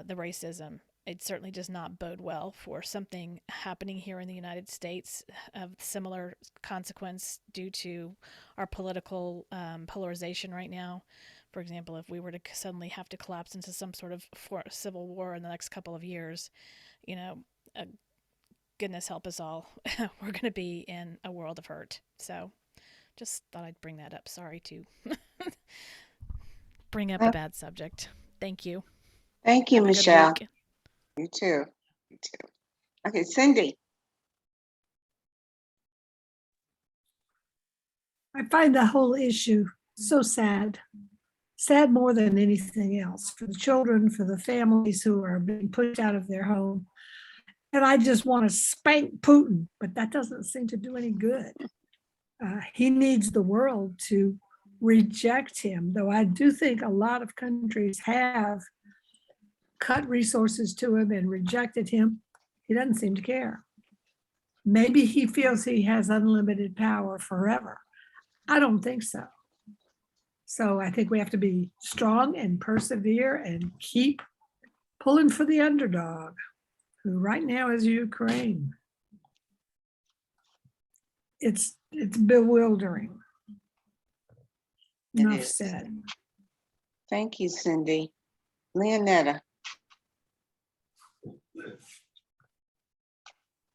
the racism, it certainly does not bode well for something happening here in the United States of similar consequence due to our political polarization right now. For example, if we were to suddenly have to collapse into some sort of civil war in the next couple of years, goodness help us all, we're going to be in a world of hurt. So just thought I'd bring that up. Sorry to bring up a bad subject. Thank you. Thank you, Have a good Michelle. week. You too. You too. Okay, Cindy. I find the whole issue so sad. Sad more than anything else, for the children, for the families who are being pushed out of their home. And I just want to spank Putin, but that doesn't seem to do any good. He needs the world to reject him, though I do think a lot of countries have cut resources to him and rejected him. He doesn't seem to care. Maybe he feels he has unlimited power forever. I don't think so. So I think we have to be strong and persevere and keep pulling for the underdog, who right now is Ukraine. It's bewildering. Enough said. Thank you, Cindy. Leonetta.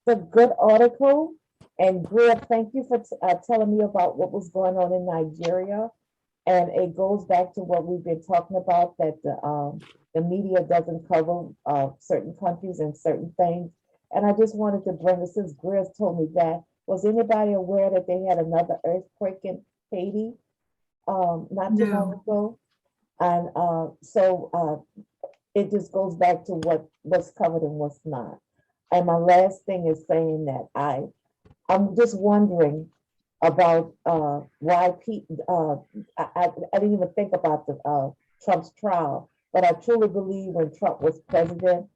The good article, and Greg, thank you for telling me about what was going on in Nigeria. And it goes back to what we've been talking about, that the media doesn't cover certain countries and certain things. And I just wanted to bring it, since Greg told me that, was anybody aware that they had another earthquake in Haiti not too long ago? And it just goes back to what's covered and what's not. And my last thing is saying that I'm just wondering about why I didn't even think about the Trump's trial, but I truly believe when Trump was president,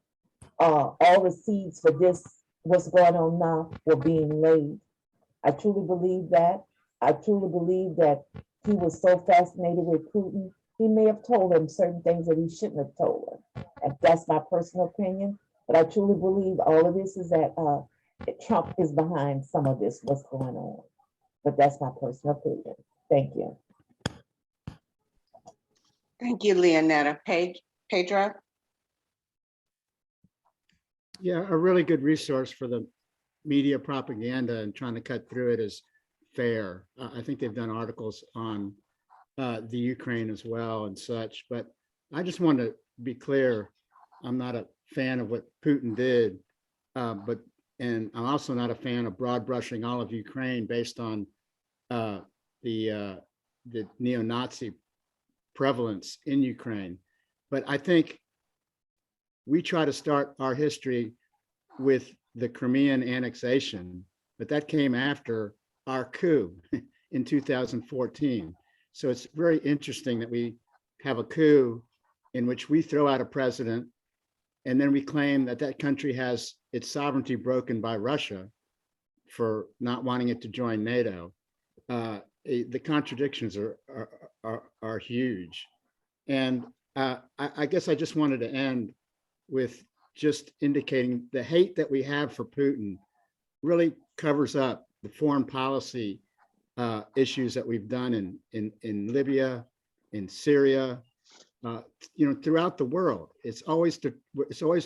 all the seeds for this, what's going on now, were being laid. I truly believe that. I truly believe that he was so fascinated with Putin, he may have told him certain things that he shouldn't have told him. And that's my personal opinion. But I truly believe all of this is that Trump is behind some of this, what's going on. But that's my personal opinion. Thank you. Thank you, Leonetta. Pedro? Yeah, a really good resource for the media propaganda and trying to cut through it is FAIR. I think they've done articles on the Ukraine as well and such, but I just want to be clear, I'm not a fan of what Putin did, and I'm also not a fan of broad brushing all of Ukraine based on the neo-Nazi prevalence in Ukraine. But I think we try to start our history with the Crimean annexation, but that came after our coup in 2014. So it's very interesting that we have a coup in which we throw out a president and then we claim that that country has its sovereignty broken by Russia for not wanting it to join NATO. The contradictions are huge. And I guess I just wanted to end with just indicating the hate that we have for Putin really covers up the foreign policy issues that we've done in Libya, in Syria, throughout the world. It's always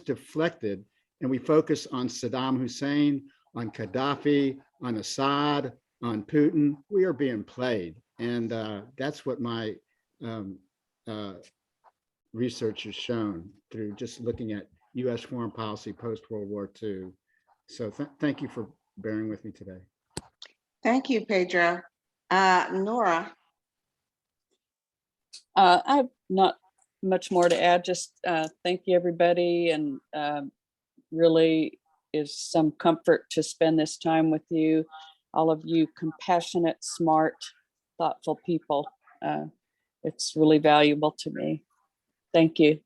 deflected, and we focus on Saddam Hussein, on Gaddafi, on Assad, on Putin. We are being played, and that's what my research has shown through just looking at U.S. foreign policy post-World War II. So thank you for bearing with me today. Thank you, Pedro. Nora? I have not much more to add, just thank you, everybody, and really is some comfort to spend this time with you, all of you compassionate, smart, thoughtful people. It's really valuable to me. Thank you.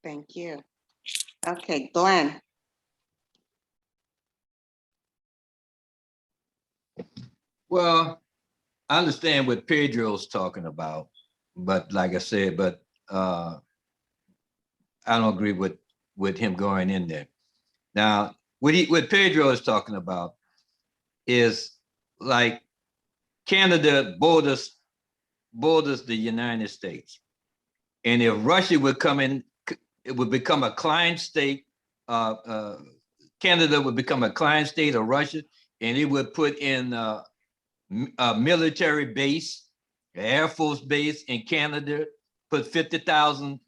Thank you. Okay, Glenn. Well, I understand what Pedro's talking about, but like I said, I don't agree with him going in there. Now, what Pedro is talking about is like Canada borders the United States. And if Russia would come in, it would become a client state. Canada would become a client state of Russia, and it would put in a military base, Air Force base in Canada, put 50,000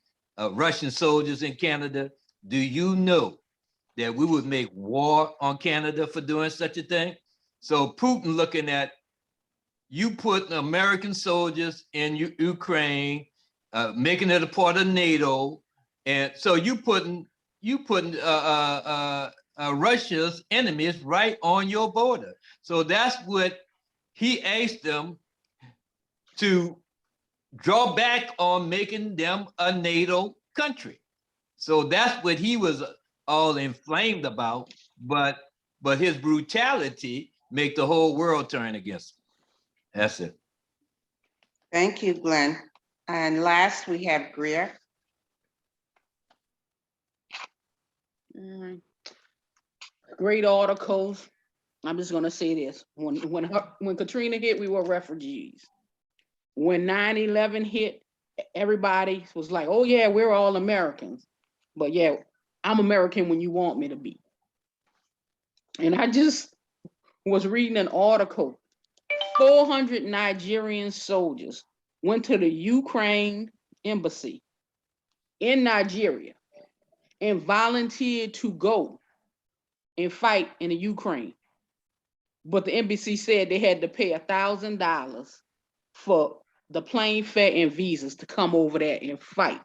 Russian soldiers in Canada. Do you know that we would make war on Canada for doing such a thing? So Putin looking at you putting American soldiers in Ukraine, making it a part of NATO, and so you putting Russia's enemies right on your border. So that's what he asked them to draw back on making them a NATO country. So that's what he was all inflamed about, but his brutality make the whole world turn against him. That's it. Thank you, Glenn. And last, we have Greer. Great articles. I'm just gonna say this: when Katrina hit, we were refugees. When 9/11 hit, everybody was like, "Oh yeah, we're all Americans," but yeah, I'm American when you want me to be. And I just was reading an article. 400 Nigerian soldiers went to the Ukraine embassy in Nigeria and volunteered to go and fight in the Ukraine. But the embassy said they had to pay $1,000 for the plane fare and visas to come over there and fight.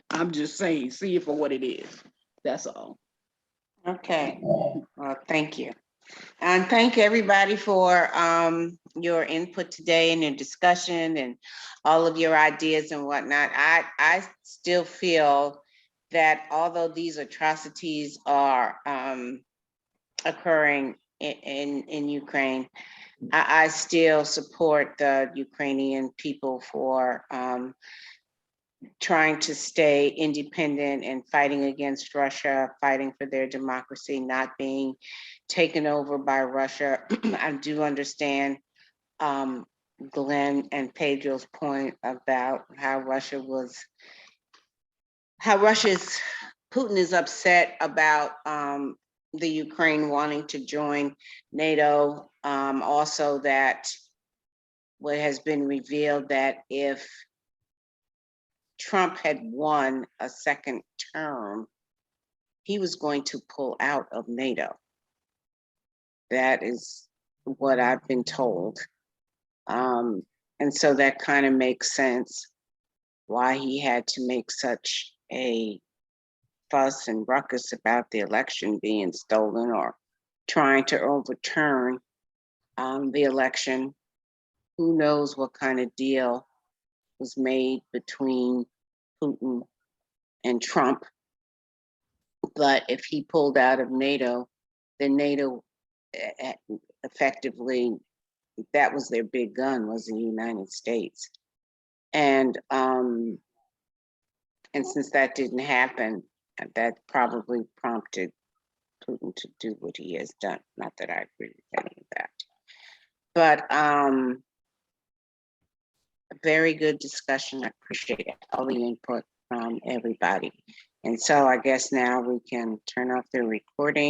I'm just saying, see it for what it is. That's all. Okay, well, thank you. And thank everybody for your input today and your discussion and all of your ideas and whatnot. I still feel that although these atrocities are occurring in Ukraine, I still support the Ukrainian people for trying to stay independent and fighting against Russia, fighting for their democracy, not being taken over by Russia. I do understand Glenn and Pedro's point about how Putin is upset about the Ukraine wanting to join NATO. Also that what has been revealed that if Trump had won a second term, he was going to pull out of NATO. That is what I've been told. And so that kind of makes sense why he had to make such a fuss and ruckus about the election being stolen or trying to overturn the election. Who knows what kind of deal was made between Putin and Trump. But if he pulled out of NATO, then NATO effectively, that was their big gun, was the United States. And since that didn't happen, that probably prompted Putin to do what he has done. Not that I agree with any of that. But a very good discussion. I appreciate all the input from everybody. And so I guess now we can turn off the recording.